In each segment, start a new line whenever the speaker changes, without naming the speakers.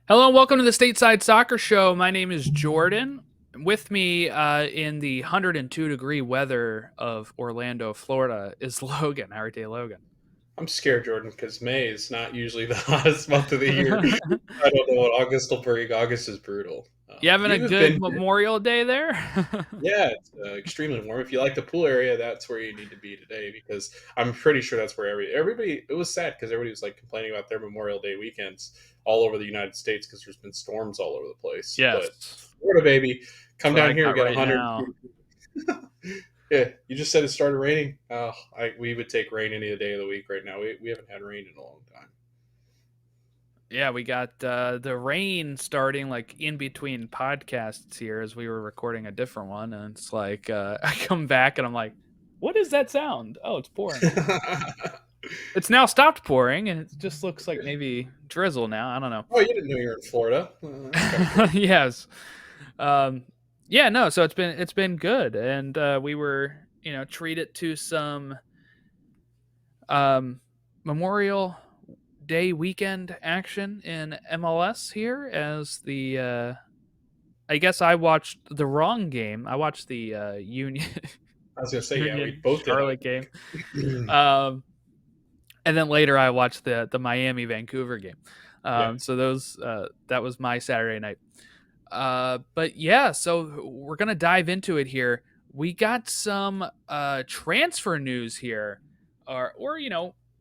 Hello and welcome to the Stateside Soccer Show. My name is Jordan. With me in the 102-degree weather of Orlando, Florida, is Logan. How are you, Logan?
I'm scared, Jordan, because May is not usually the hottest month of the year. I don't know what August will bring. August is brutal.
You having a
You have
good
been here.
Memorial Day there?
Yeah, it's extremely warm. If you like the pool area, that's where you need to be today because I'm pretty sure that's where everybody. It was sad because everybody was like complaining about their Memorial Day weekends all over the United States because there's been storms all over the place.
Yes.
But Florida, baby,
That's
come
what I
down here. We
got
got
right
100.
now.
Yeah, you just said it started raining. We would take rain any day of the week right now. We haven't had rain in a long time.
Yeah, we got the rain starting like in between podcasts here as we were recording a different one. And it's like, I come back and I'm like, what is that sound? Oh, it's pouring. It's now stopped pouring, and it just looks like maybe drizzle now. I don't know.
Oh, you didn't know you were in Florida? That's kind of cool.
Yes. Um, yeah, no. So it's been good, and we were treated to some um, Memorial Day weekend action in MLS here. As the I guess I watched the wrong game. I watched the Union
I was gonna say, yeah, we
Union
both did.
Charlotte game.
I
Um, and then later I watched the Miami Vancouver game.
yeah,
So those that was my Saturday night. But yeah, so we're gonna dive into it here. We got some transfer news here, or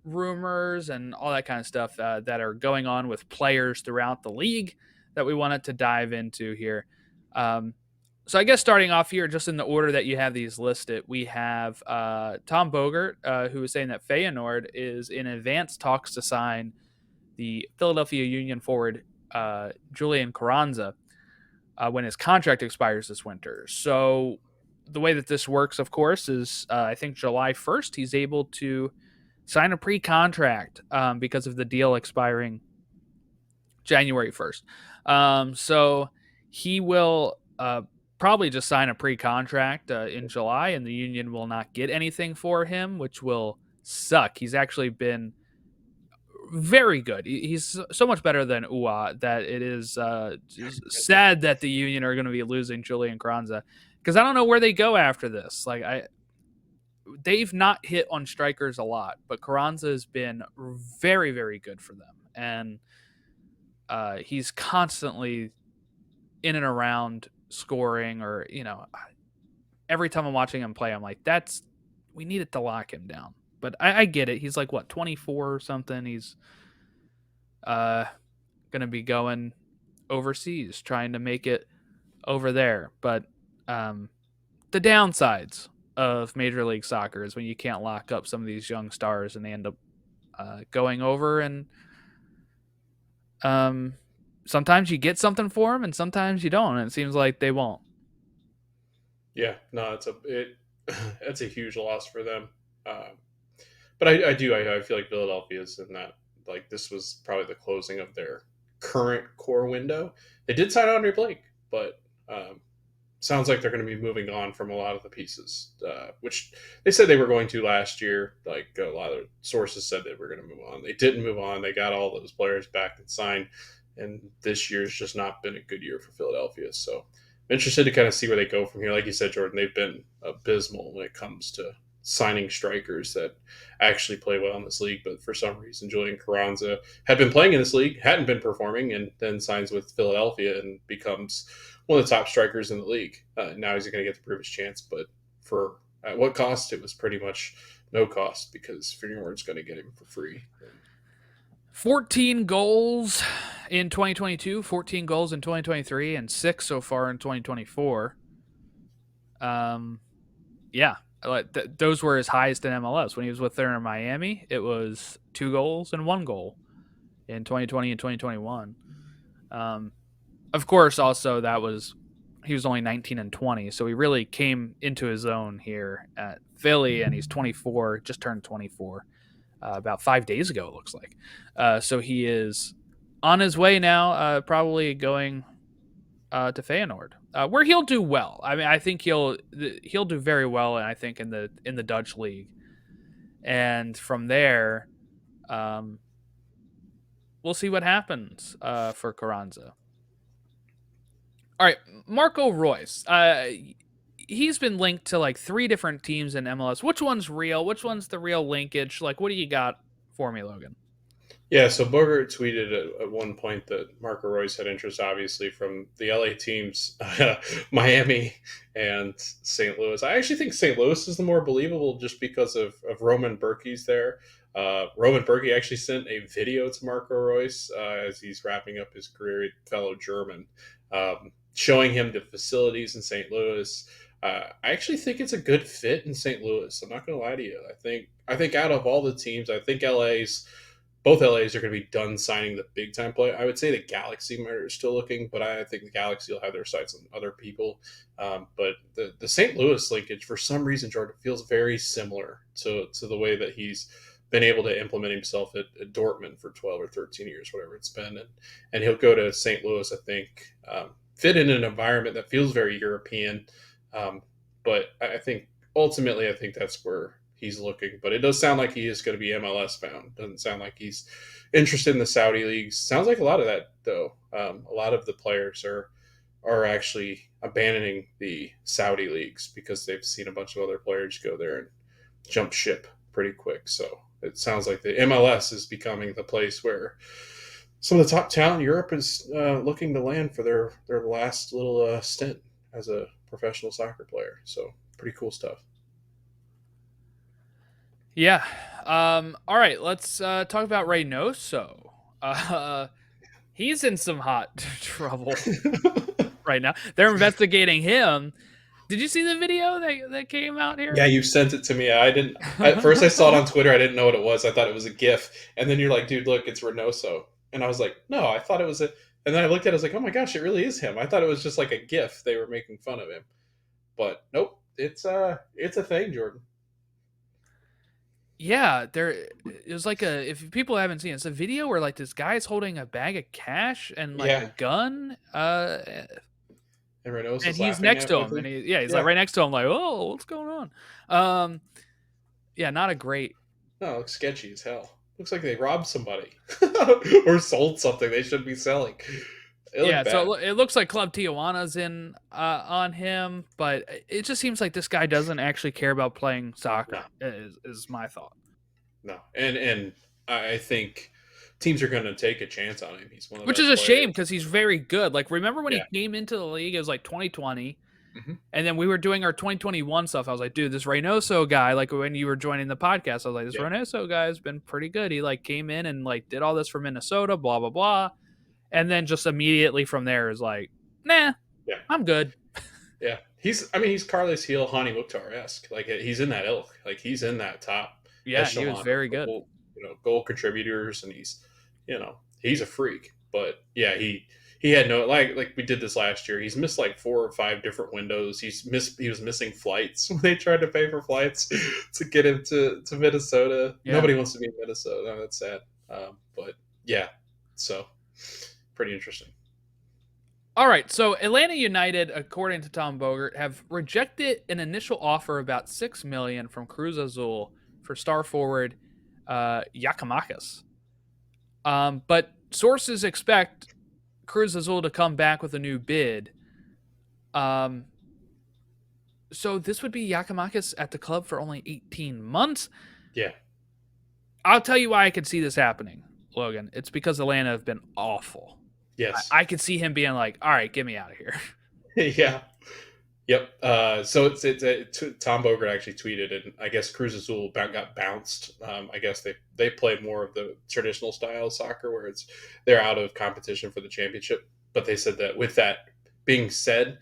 rumors and all that kind of stuff that are going on with players throughout the league that we wanted to dive into here. Um, so I guess starting off here, just in the order that you have these listed, we have Tom Bogert, who is saying that Feyenoord is in advanced talks to sign the Philadelphia Union forward Julian Carranza when his contract expires this winter. So the way that this works, of course, is I think July 1st he's able to sign a pre-contract because of the deal expiring January 1st. So he will probably just sign a pre-contract in July, and the Union will not get anything for him, which will suck. He's actually been very good. He's so much better than Ua that it is sad that the Union are going to be losing Julian Carranza because I don't know where they go after this. They've not hit on strikers a lot, but Carranza has been very, very good for them, and he's constantly in and around scoring. Or every time I'm watching him play, I'm like, we needed to lock him down. But I get it. He's like what 24 or something. He's uh, going to be going overseas, trying to make it over there. But the downsides of Major League Soccer is when you can't lock up some of these young stars and they end up going over. And um, sometimes you get something for them and sometimes you don't. And it seems like they won't.
yeah. No, it's a huge loss for them. Um, but I feel like Philadelphia is in that. Like this was probably the closing of their current core window. They did sign Andre Blake, but sounds like they're going to be moving on from a lot of the pieces, which they said they were going to last year. Like a lot of sources said they were going to move on. They didn't move on. They got all those players back and signed, and this year's just not been a good year for Philadelphia. So I'm interested to kind of see where they go from here. Like you said, Jordan, they've been abysmal when it comes to signing strikers that actually play well in this league. But for some reason, Julian Carranza had been playing in this league, hadn't been performing, and then signs with Philadelphia and becomes one of the top strikers in the league. Now he's going to get to prove his chance, but for at what cost? It was pretty much no cost because Feyenoord's going to get him for free.
14 goals in 2022, 14 goals in 2023, and 6 so far in 2024. Yeah, those were his highest in MLS. When he was with there in Miami, it was 2 goals and 1 goal in 2020 and 2021. Of course, also he was only 19 and 20, so he really came into his own here at Philly, and he's 24, just turned 24 about 5 days ago, it looks like. So he is on his way now, probably going to Feyenoord, where he'll do well. I mean, I think he'll do very well, and I think in the Dutch league, and from there, um, we'll see what happens for Carranza. All right, Marco Royce. He's been linked to like three different teams in MLS. Which one's real? Which one's the real linkage? Like, what do you got for me, Logan?
Yeah, so Bogert tweeted at one point that Marco Royce had interest, obviously, from the LA teams, Miami and St. Louis. I actually think St. Louis is the more believable just because of Roman Berkey's there. Roman Berkey actually sent a video to Marco Royce as he's wrapping up his career, fellow German, showing him the facilities in St. Louis. I actually think it's a good fit in St. Louis. I'm not going to lie to you. I think out of all the teams, I think both LAs are going to be done signing the big time player. I would say the Galaxy are still looking, but I think the Galaxy will have their sights on other people. But the St. Louis linkage, for some reason, Jordan, feels very similar to the way that he's been able to implement himself at Dortmund for 12 or 13 years, whatever it's been. And he'll go to St. Louis, I think, fit in an environment that feels very European. But I think ultimately, I think that's where he's looking. But it does sound like he is going to be MLS bound. Doesn't sound like he's interested in the Saudi leagues. Sounds like a lot of that though. A lot of the players are actually abandoning the Saudi leagues because they've seen a bunch of other players go there and jump ship pretty quick. So it sounds like the MLS is becoming the place where some of the top talent in Europe is looking to land for their last little stint as a professional soccer player. So pretty cool stuff.
Yeah. All right. Let's talk about Reynoso. Uh, he's in some hot trouble right now. They're investigating him. Did you see the video that came out
Yeah,
here?
you sent it to me. I didn't. At first, I saw it on Twitter. I didn't know what it was. I thought it was a GIF, and then you're like, "Dude, look, it's Reynoso," and I was like, "No, I thought it was a." And then I looked at it. I was like, "Oh my gosh, it really is him." I thought it was just like a GIF. They were making fun of him, but nope. It's a thing, Jordan.
Yeah, there it was like a if people haven't seen it, it's a video where like this guy's holding a bag of cash and like a
Yeah,
gun,
and
and
Reynoso's
he's
laughing
next
at
to
with
him, and
him.
he's like
Yeah,
right next to him, like, oh, what's going on? Yeah, not a great.
no, it looks sketchy as hell. Looks like they robbed somebody or sold something they shouldn't be selling. It looked
Yeah, so
bad.
it looks like Club Tijuana's in on him, but it just seems like this guy doesn't actually care about playing
No,
soccer. Is my thought,
no, and I think teams are going to take a chance on him. He's one of the
which is
best
a shame
players.
because he's very good. Like, remember when
Yeah.
he came into the league? It was like 2020.
Hmm.
And then we were doing our 2021 stuff. I was like, dude, this Reynoso guy, like when you were joining the podcast, I was like, this
Yeah.
Reynoso guy has been pretty good. He like came in and like did all this for Minnesota, blah, blah, blah. And then just immediately from there is like, nah,
Yeah.
I'm good.
Yeah. He's Carlos Heel, Hani Mukhtar esque. Like he's in that ilk. Like he's in that top
Yeah, he was
echelon
very
of
good.
goal contributors, and he's a freak. But yeah, he had no like we did this last year. He's missed like 4 or 5 different windows. He was missing flights when they tried to pay for flights to get him to Minnesota.
Yeah.
Nobody wants to be in Minnesota. No, that's sad. But yeah, so pretty interesting.
All right. So Atlanta United, according to Tom Bogert, have rejected an initial offer about $6 million from Cruz Azul for star forward Yakimakis. But sources expect Cruz Azul to come back with a new bid. Um, so this would be Yakimakis at the club for only 18 months.
Yeah.
I'll tell you why I could see this happening, Logan. It's because Atlanta have been awful.
Yes.
I could see him being like, all right, get me out of here.
Yeah. Yep. So Tom Bogert actually tweeted, and I guess Cruz Azul got bounced. I guess they play more of the traditional style of soccer where they're out of competition for the championship. But they said that with that being said,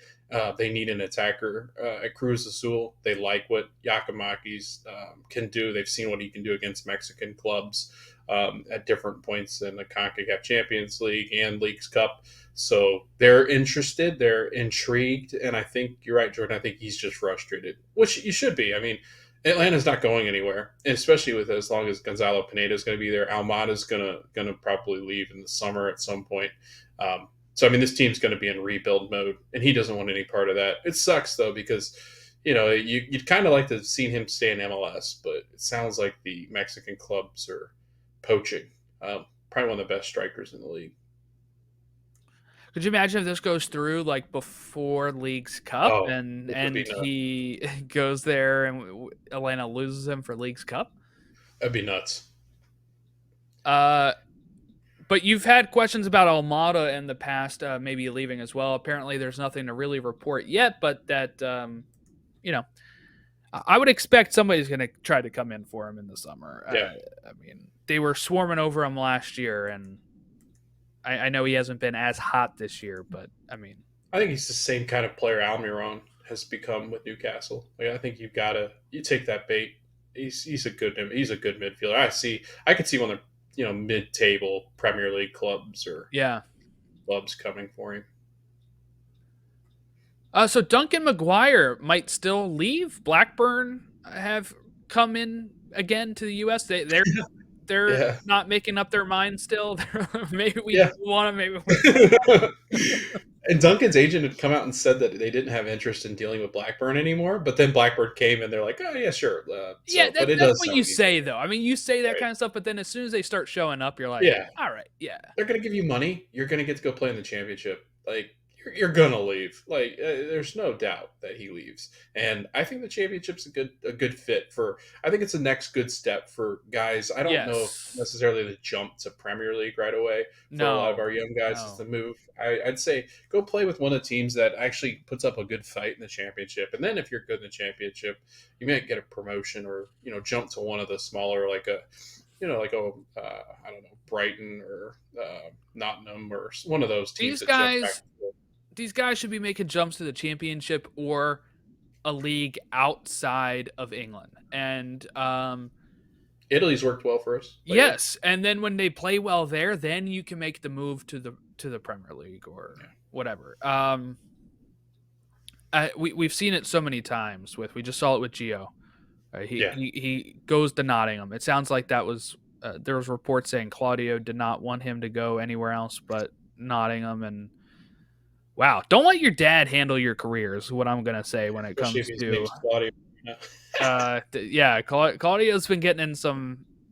they need an attacker at Cruz Azul. They like what Yakimakis can do. They've seen what he can do against Mexican clubs at different points in the CONCACAF Champions League and Leagues Cup. So they're interested, they're intrigued, and I think you're right, Jordan. I think he's just frustrated, which you should be. I mean, Atlanta's not going anywhere, and especially with as long as Gonzalo Pineda is going to be there. Almada's gonna probably leave in the summer at some point. So I mean, this team's going to be in rebuild mode, and he doesn't want any part of that. It sucks though because you'd kind of like to have seen him stay in MLS, but it sounds like the Mexican clubs are poaching. probably one of the best strikers in the league.
Could you imagine if this goes through like before League's Cup
Oh,
and
it would be nuts.
he goes there and Atlanta loses him for League's Cup?
That'd be nuts.
Uh, but you've had questions about Almada in the past, maybe leaving as well. Apparently, there's nothing to really report yet, but that you know, I would expect somebody's going to try to come in for him in the summer.
Yeah,
I mean, they were swarming over him last year, and I know he hasn't been as hot this year, but I mean,
I think he's the same kind of player Almiron has become with Newcastle. Like, I think you take that bait. He's a good midfielder. I could see one of the mid table Premier League clubs or
yeah.
clubs coming for him.
So Duncan McGuire might still leave. Blackburn have come in again to the U.S. They're
Yeah,
not making up their mind still. Maybe we
yeah.
want him. Maybe we.
And Duncan's agent had come out and said that they didn't have interest in dealing with Blackburn anymore. But then Blackburn came and they're like, oh yeah, sure.
Yeah,
But it
that's
does
what
sound
you
easy,
say though. I mean, you say that
right?
kind of stuff, but then as soon as they start showing up, you're like,
Yeah,
all right, yeah,
they're going to give you money. You're going to get to go play in the championship. Like you're going to leave. Like there's no doubt that he leaves. And I think the championship's a good fit for. I think it's the next good step for guys. I don't know if
yes,
necessarily the jump to Premier League right away for a lot of
no,
our young guys is
no.
the move. I'd say go play with one of the teams that actually puts up a good fight in the championship. And then if you're good in the championship, you might get a promotion or jump to one of the smaller I don't know, Brighton or Nottingham or one of those teams
These
that jump back.
guys, these guys should be making jumps to the championship or a league outside of England, and
Italy's worked well for us lately.
yes, and then when they play well there, then you can make the move to the Premier League or
Yeah,
whatever. We've seen it so many times. We just saw it with Gio.
yeah,
He goes to Nottingham. It sounds like that was there was reports saying Claudio did not want him to go anywhere else but Nottingham. And wow, don't let your dad handle your career is what I'm gonna say when it
especially if
comes
his
to
name's Claudio. Yeah.
yeah. Claudio's been getting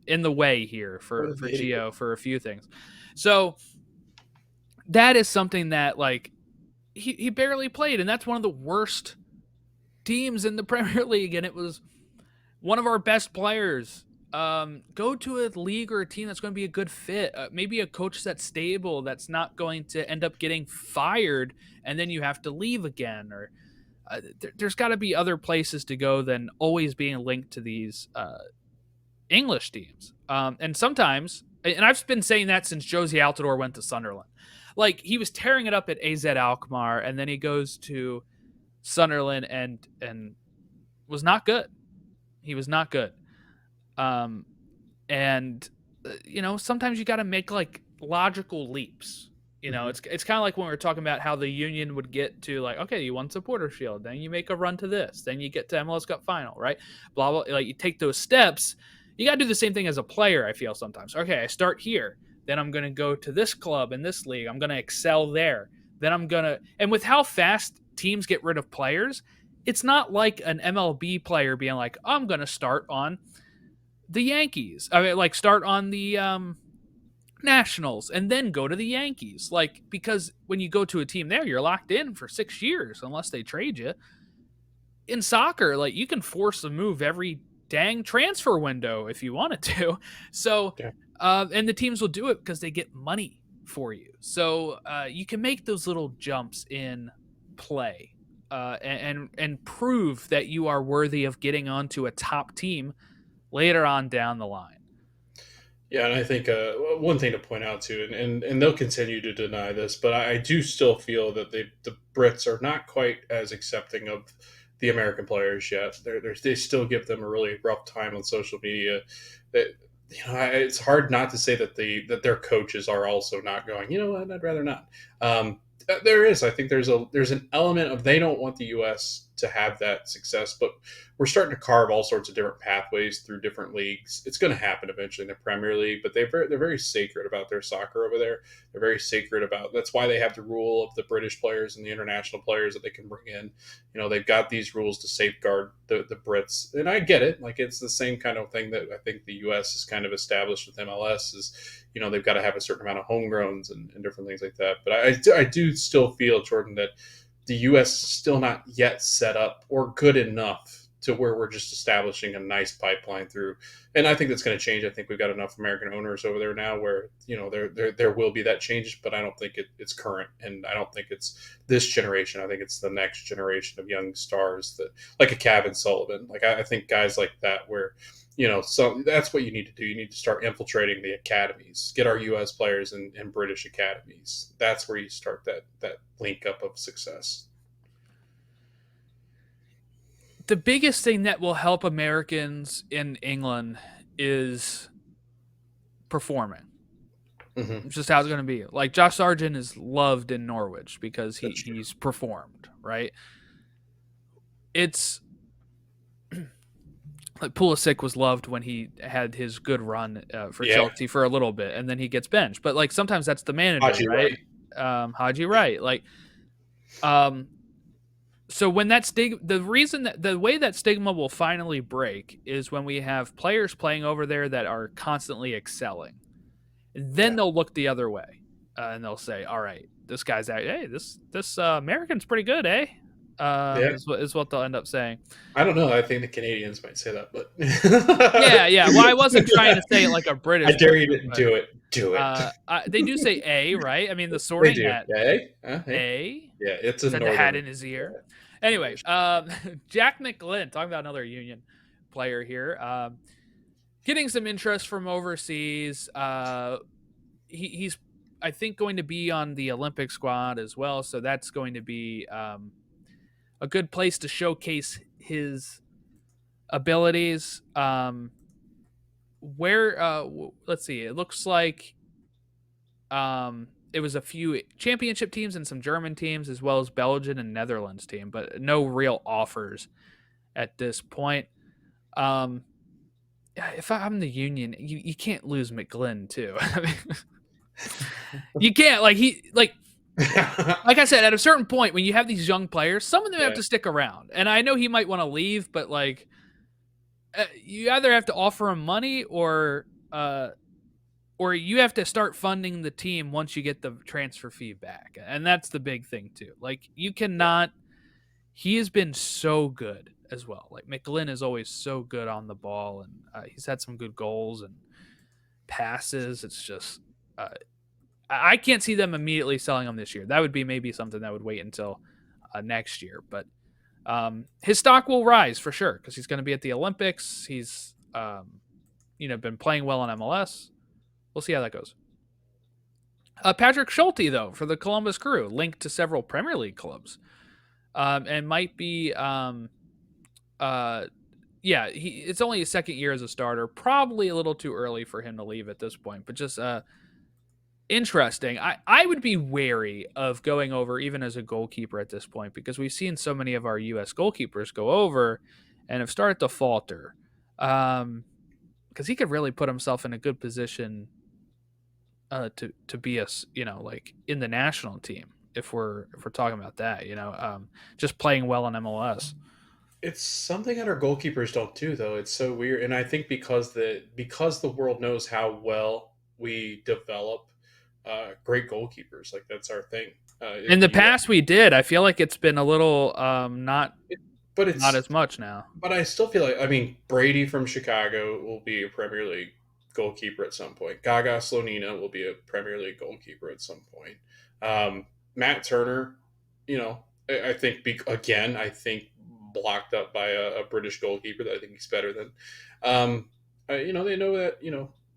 in the way here
What an
for
idiot!
Gio for a few things. So that is something that like he barely played, and that's one of the worst teams in the Premier League, and it was one of our best players. Go to a league or a team that's going to be a good fit. Maybe a coach that's stable, that's not going to end up getting fired, and then you have to leave again. Or there's got to be other places to go than always being linked to these English teams. And sometimes, and I've been saying that since Josie Altidore went to Sunderland. Like he was tearing it up at AZ Alkmaar, and then he goes to Sunderland and was not good. He was not good. Um, and sometimes you got to make like logical leaps.
Mm-hmm.
It's kind of like when we were talking about how the Union would get to like, okay, you won Supporter Shield, then you make a run to this, then you get to MLS Cup final, right? Blah blah. Like you take those steps. You got to do the same thing as a player. I feel sometimes. Okay, I start here, then I'm gonna go to this club in this league. I'm gonna excel there. Then I'm gonna, and with how fast teams get rid of players, it's not like an MLB player being like, I'm gonna start on the Yankees. I mean, like start on the Nationals and then go to the Yankees. Like because when you go to a team there, you're locked in for 6 years unless they trade you. In soccer, like you can force a move every dang transfer window if you wanted to. So,
Yeah,
and the teams will do it because they get money for you. So you can make those little jumps in play and prove that you are worthy of getting onto a top team later on down the line.
yeah, and I think one thing to point out too, and they'll continue to deny this, but I do still feel that the Brits are not quite as accepting of the American players yet. They still give them a really rough time on social media. That it's hard not to say that that their coaches are also not going. You know what? I'd rather not. There is. I think there's an element of they don't want the U.S. to have that success, but we're starting to carve all sorts of different pathways through different leagues. It's going to happen eventually in the Premier League, but they're very sacred about their soccer over there. They're very sacred about. That's why they have the rule of the British players and the international players that they can bring in. They've got these rules to safeguard the Brits, and I get it. Like it's the same kind of thing that I think the U.S. has kind of established with MLS is they've got to have a certain amount of homegrowns and different things like that. But I do still feel, Jordan, that the U.S. is still not yet set up or good enough to where we're just establishing a nice pipeline through. And I think that's going to change. I think we've got enough American owners over there now where there will be that change, but I don't think it's current, and I don't think it's this generation. I think it's the next generation of young stars that like a Kevin Sullivan. Like I think guys like that where so that's what you need to do. You need to start infiltrating the academies, get our U.S. players in British academies. That's where you start that link up of success.
The biggest thing that will help Americans in England is performing.
Mm-hmm.
It's just how it's going to be. Like Josh Sargent is loved in Norwich because
That's true.
he's performed, right? It's like Pulisic was loved when he had his good run for
Yeah,
Chelsea for a little bit, and then he gets benched. But like sometimes that's the manager,
Haji
right?
right.
Haji Wright, like um, so when that the way that stigma will finally break is when we have players playing over there that are constantly excelling. Then
Yeah,
they'll look the other way and they'll say, "All right, this guy's out. Hey, this American's pretty good, eh?"
yeah.
Is what they'll end up saying.
I don't know. I think the Canadians might say that, but
Yeah, yeah. Well, I wasn't trying to say it like a
I
British
dare you
person,
to
but
do it. Do it.
they do say A, right? I mean, the
They
Sorting
do.
Hat
Yeah. Hey? Hey?
A
Yeah. It's a
said the hat
northern.
in his ear.
Yeah, for
Anyway,
sure.
Jack McGlynn, talking about another Union player here, getting some interest from overseas. He's I think going to be on the Olympic squad as well, so that's going to be a good place to showcase his abilities. Where let's see, it looks like it was a few championship teams and some German teams as well as Belgian and Netherlands team, but no real offers at this point. Um, if I'm the Union, you can't lose McGlynn too. I mean, you can't like I said, at a certain point when you have these young players, some of them have
Yeah.
to stick around. And I know he might want to leave, but like you either have to offer him money or you have to start funding the team once you get the transfer fee back. And that's the big thing too. Like you
Yeah.
cannot he has been so good as well. Like McGlynn is always so good on the ball and he's had some good goals and passes. It's just I can't see them immediately selling him this year. That would be maybe something that would wait until next year. But his stock will rise for sure because he's going to be at the Olympics. He's been playing well in MLS. We'll see how that goes. Patrick Schulte, though, for the Columbus Crew, linked to several Premier League clubs, and might be, it's only his second year as a starter. Probably a little too early for him to leave at this point, but just interesting. I would be wary of going over even as a goalkeeper at this point because we've seen so many of our U.S. goalkeepers go over and have started to falter. Because he could really put himself in a good position to be us, like in the national team if we're talking about that, just playing well in MLS.
It's something that our goalkeepers don't do, though. It's so weird, and I think because the world knows how well we develop great goalkeepers, like that's our thing
In
in
the
the U.S.
past, we did. I feel like it's been a little
But
not
it's
as much now.
but I still feel like Brady from Chicago will be a Premier League goalkeeper at some point. Gaga Slonina will be a Premier League goalkeeper at some point. Matt Turner, I think again, I think blocked up by a British goalkeeper that I think he's better than. They know that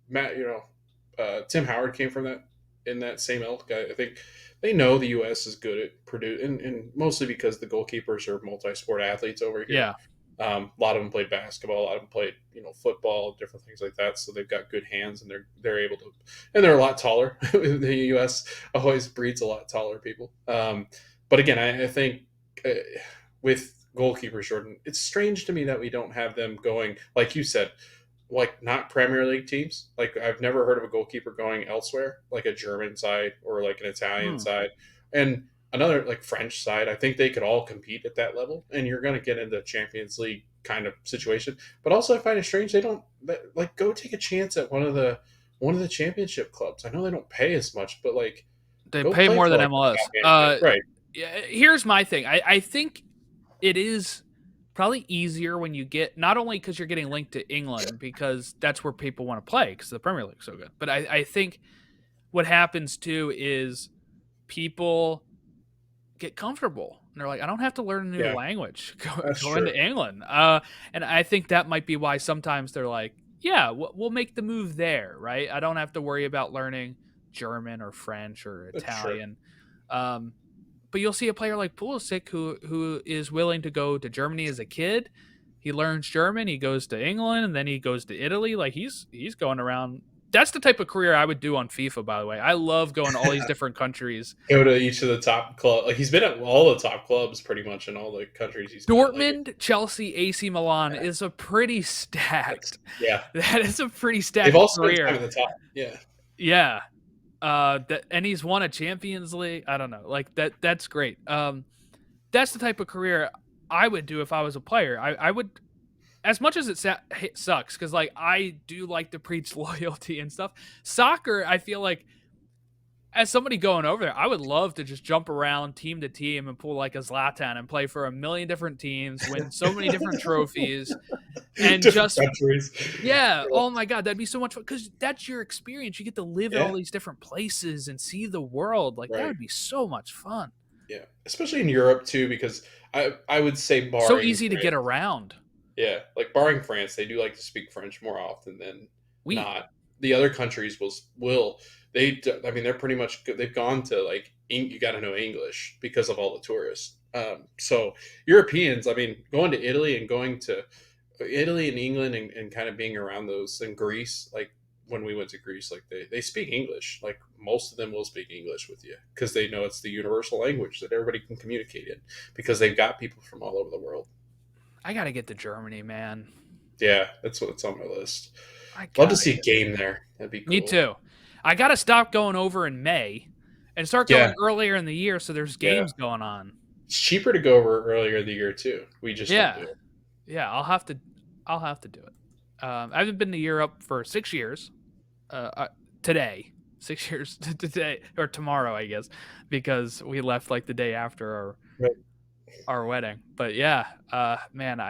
Matt, Tim Howard came from that in that same ilk. I think they know the U.S. is good at producing, and mostly because the goalkeepers are multi-sport athletes over here.
Yeah.
A lot of them played basketball, a lot of them played football, different things like that. So they've got good hands, and they're able to, and they're a lot taller. The U.S. always breeds a lot taller people. But again, I think with goalkeepers, Jordan, it's strange to me that we don't have them going, like you said, like not Premier League teams. Like I've never heard of a goalkeeper going elsewhere, like a German side or like an Italian
Hmm.
side, and another like French side. I think they could all compete at that level, and you're going to get into Champions League kind of situation. But also, I find it strange they don't like go take a chance at one of the championship clubs. I know they don't pay as much, but like
They
go
pay
play
more
for
than
like the
MLS.
championship, right?
Yeah, here's my thing. I think it is probably easier when you get not only because you're getting linked to England because that's where people want to play because the Premier League's so good, but I think what happens too is people get comfortable. And they're like, I don't have to learn a new
Yeah,
language.
that's
Go into
true.
England. And I think that might be why sometimes they're like, yeah, we'll make the move there, right? I don't have to worry about learning German or French or
That's true.
Italian. Um, but you'll see a player like Pulisic who is willing to go to Germany as a kid. He learns German, he goes to England, and then he goes to Italy. Like he's going around. That's the type of career I would do on FIFA, by the way. I love going to all these different countries.
Go to each of the top club. Like he's been at all the top clubs pretty much in all the countries he's been. Like
Dortmund, Chelsea, AC Milan
yeah,
is a pretty stacked.
yeah,
That is a pretty
they've
stacked
all spent time
career.
at the top. Yeah,
Yeah. And he's won a Champions League. I don't know. Like that that's great. That's the type of career I would do if I was a player. I would as much as it sucks cuz like I do like to preach loyalty and stuff. Soccer, I feel like as somebody going over there, I would love to just jump around team to team and pull like a Zlatan and play for a million different teams, win so many different trophies, and
different
just
countries.
yeah.
Yeah,
Oh my god, that'd be so much fun because that's your experience. You get to live in all
yeah,
these different places and see the world. Like that
right.
would be so much fun.
Yeah, especially in Europe too, because I would say
So
barring
easy to get
France,
around.
yeah, like barring France, they do like to speak French more often than
We
not. The other countries will I mean they're pretty much they've gone to like you got to know English because of all the tourists. So Europeans, I mean, going to Italy and going to Italy and England and kind of being around those in Greece, like when we went to Greece, like they speak English. Like most of them will speak English with you because they know it's the universal language that everybody can communicate in because they've got people from all over the world.
I gotta get to Germany, man.
Yeah, that's what's on my list.
I
Love to
gotta
see a
get there.
game there. That'd be
Me
cool.
too. I gotta stop going over in May and start
Yeah,
going earlier in the year so there's
yeah.
games going on.
It's cheaper to go over earlier in the year too. We just don't do
Yeah.
it.
Yeah, I'll have to do it. I haven't been to Europe for 6 years. Today, 6 years today or tomorrow, I guess, because we left like the day after
Right.
our wedding. But yeah, man,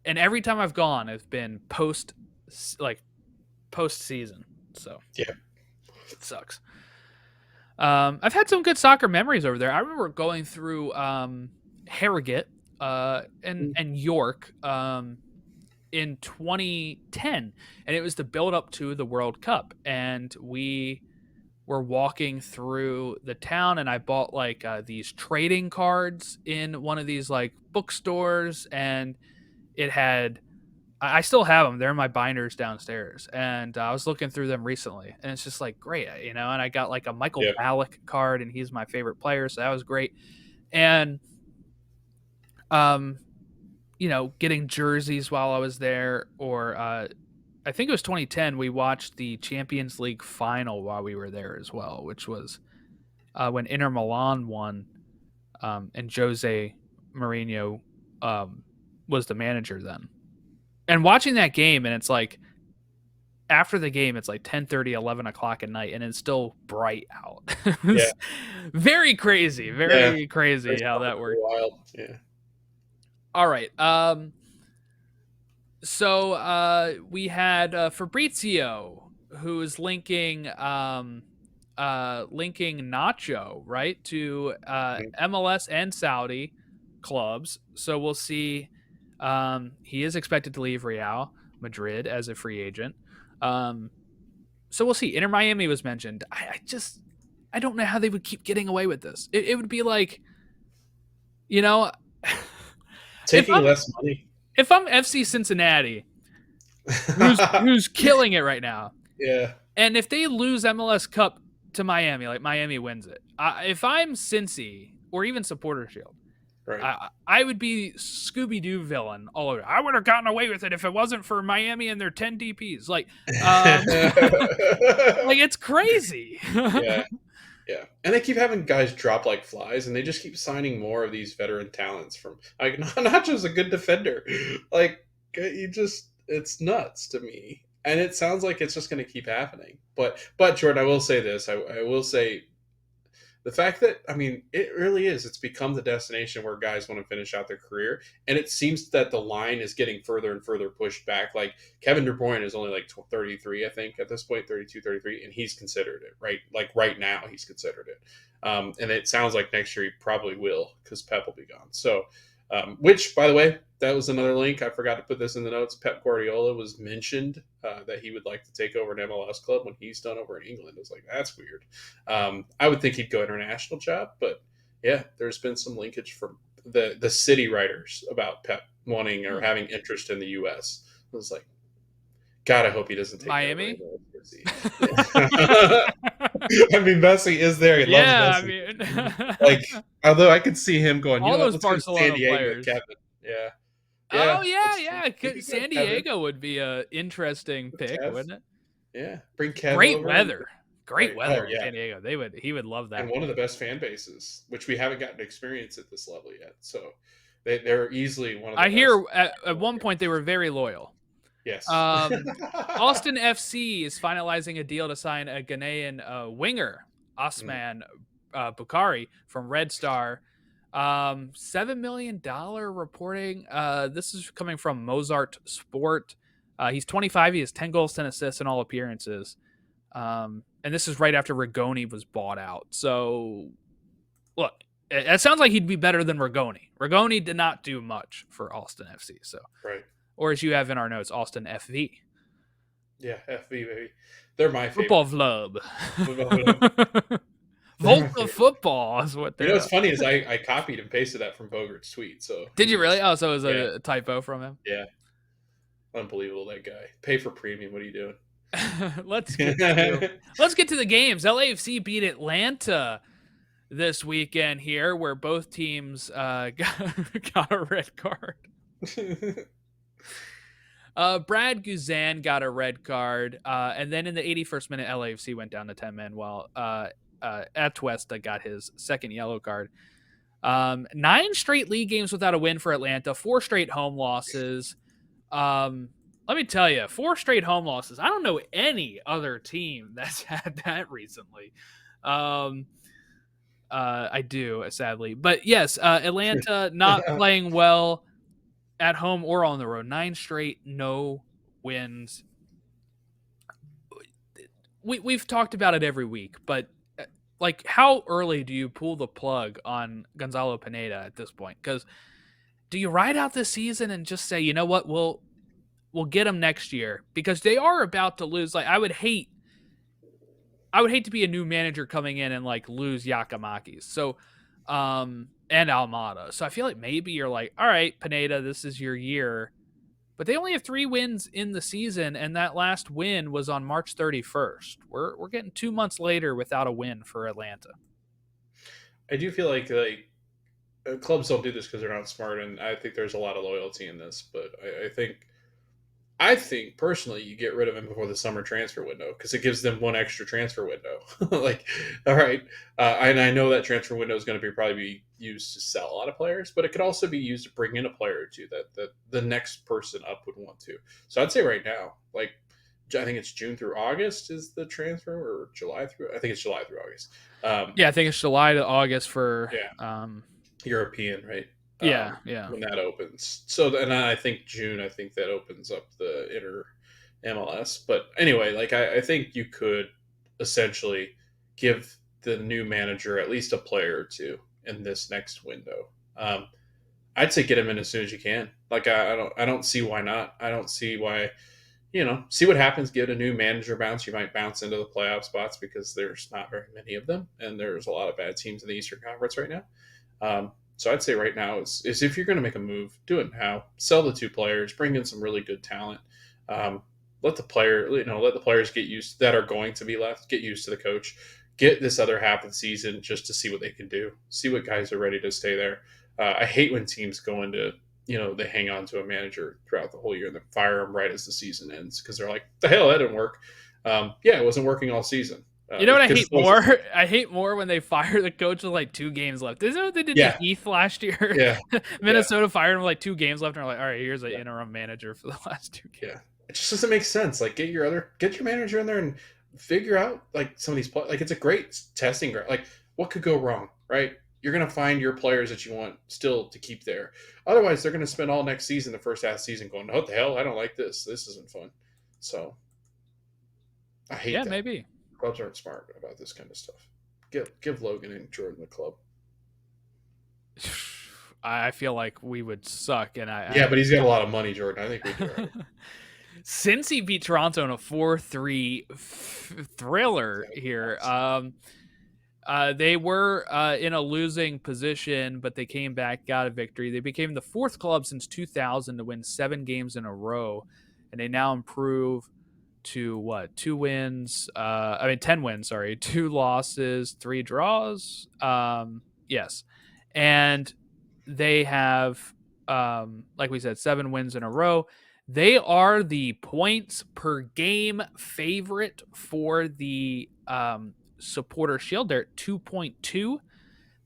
and every time I've gone, it's been like post season, so
Yeah.
it sucks. I've had some good soccer memories over there. I remember going through Harrogate and York in 2010, and it was the build up to the World Cup, and we were walking through the town, and I bought like these trading cards in one of these like bookstores, and it had I still have them. They're in my binders downstairs, and I was looking through them recently, and it's just like great, you know. And I got like a Michael
Yeah.
Ballack card, and he's my favorite player, so that was great. And um, you know, getting jerseys while I was there, or I think it was 2010. We watched the Champions League final while we were there as well, which was when Inter Milan won, and Jose Mourinho was the manager then. And watching that game, and it's like after the game, it's like 10:30, 11 o'clock at night, and it's still bright out.
Yeah.
It's
Yeah.
very crazy
That's
how
probably
that
pretty
worked.
wild. Yeah.
All right. So we had Fabrizio who is linking Nacho right to
Mhm.
MLS and Saudi clubs. So we'll see. He is expected to leave Real Madrid as a free agent. So we'll see. Inter Miami was mentioned. I don't know how they would keep getting away with this. It would be like, you know, if
Taking
I'm
less money.
if I'm FC Cincinnati, who's killing it right now,
Yeah.
and if they lose MLS Cup to Miami, like Miami wins it, if I'm Cincy or even Supporter Shield,
Right.
I would be Scooby Doo villain all over. I would have gotten away with it if it wasn't for Miami and their 10 DPS. Like, like it's crazy.
Yeah. Yeah, and they keep having guys drop like flies, and they just keep signing more of these veteran talents from like not just a good defender. Like you just, it's nuts to me. and it sounds like it's just going to keep happening. But Jordan, I will say this. I will say the fact that, I mean, it really is. It's become the destination where guys want to finish out their career, and it seems that the line is getting further and further pushed back. Like Kevin De Bruyne is only like 33, I think, at this point, 32, 33, and he's considered it, right? Like right now, he's considered it. And it sounds like next year he probably will because Pep will be gone. So, which, by the way, that was another link. I forgot to put this in the notes. Pep Guardiola was mentioned that he would like to take over an MLS club when he's done over in England. I was like, that's weird. I would think he'd go international job, but yeah, there's been some linkage from the city writers about Pep wanting or having interest in the U.S. I was like, God, I hope he doesn't take
Miami.
over. I mean, Messi is there. He loves
Yeah, I
Messi.
mean,
Like, although I could see him going, you
all
know what,
those
let's go to San
Barcelona
Diego with
players.
Kevin. Yeah.
Oh
Yeah,
yeah,
that's true.
yeah.
You could go
San
Kevin
Diego would be a interesting
with
pick,
Kev.
wouldn't it?
Yeah. Bring Kev
Great
over.
weather. Great
Right. Oh,
weather in
yeah.
San Diego. He would love
And
that.
one of the best fan bases, which we haven't gotten to experience at this level yet. So they're easily one of the
I
best.
hear at one point they were very loyal.
Yes.
Austin FC is finalizing a deal to sign a Ghanaian winger, Osman Bukhari from Red Star. $7 million reporting. This is coming from Mozart Sport. He's 25. He has 10 goals, 10 assists in all appearances. And this is right after Rigoni was bought out. So, look, it sounds like he'd be better than Rigoni. Rigoni did not do much for Austin FC. So,
Right.
or as you have in our notes, Austin FV.
Yeah, FV baby. They're my favorite.
Football Club.
Football.
Volta Football is what
You
they're.
know what's funny is I copied and pasted that from Bogart's tweet. So
Did you really? Oh, so it was
yeah,
a typo from him.
yeah, unbelievable that guy. Pay for premium. What are you doing?
Let's get to the games. LAFC beat Atlanta this weekend here, where both teams got a red card. Brad Guzan got a red card, and then in the 81st minute, LAFC went down to 10 men, while Atuesta got his second yellow card. 9 straight league games without a win for Atlanta, 4 straight home losses. Let me tell you, 4 straight home losses. I don't know any other team that's had that recently. I do, sadly. But yes, Atlanta not playing well at home or on the road. 9 straight, no wins. We've talked about it every week, but like, how early do you pull the plug on Gonzalo Pineda at this point? Because do you ride out this season and just say, you know what, we'll get him next year? Because they are about to lose. Like, I would hate to be a new manager coming in and like lose Yakamakis. So, and Almada. So I feel like maybe you're like, all right, Pineda, this is your year. But they only have 3 wins in the season, and that last win was on March 31st. We're getting 2 months later without a win for Atlanta.
I do feel like clubs don't do this because they're not smart, and I think there's a lot of loyalty in this. But I think personally, you get rid of him before the summer transfer window because it gives them one extra transfer window. Like, all right, and I know that transfer window is going to probably be used to sell a lot of players, but it could also be used to bring in a player or two that the next person up would want to. So I'd say right now, like, I think it's June through August is the transfer, or July through. I think it's July through August.
Yeah, I think it's July to August for
European, right?
Yeah.
When that opens. So, and I think June, I think that opens up the inter MLS. But anyway, like, I think you could essentially give the new manager at least a player or two in this next window. I'd say get him in as soon as you can. Like, I don't see why not. I don't see why. See what happens. Give a new manager bounce. You might bounce into the playoff spots because there's not very many of them, and there's a lot of bad teams in the Eastern Conference right now. So I'd say right now is if you're going to make a move, do it now. Sell the 2 players, bring in some really good talent. Let the players get used that are going to be left, get used to the coach. Get this other half of the season just to see what they can do. See what guys are ready to stay there. I hate when teams go into, they hang on to a manager throughout the whole year and then fire them right as the season ends because they're like, the hell, that didn't work. It wasn't working all season.
You know what I hate more? I hate more when they fire the coach with like 2 games left. Isn't that what they did to Heath last year?
Yeah.
Minnesota fired him with like 2 games left, and they're like, all right, here's an interim manager for the last 2 games.
Yeah. It just doesn't make sense. Like get your manager in there and figure out like some of these like it's a great testing ground. Like what could go wrong, right? You're gonna find your players that you want still to keep there. Otherwise, they're gonna spend all next season, the first half of the season, going, "What the hell? I don't like this. This isn't fun." So I hate
Yeah,
that.
maybe.
Clubs aren't smart about this kind of stuff. Give Logan and Jordan the club.
I feel like we would suck, and
Yeah, but he's got a lot of money, Jordan. I think we do all right.
Cincy beat Toronto in a 4-3 thriller here. They were in a losing position, but they came back, got a victory. They became the fourth club since 2000 to win 7 games in a row, and they now improve to what? 2 wins. 10 wins. Sorry, 2 losses, 3 draws. Yes, and they have, like we said, 7 wins in a row. They are the points per game favorite for the supporter shield. They're at 2.2.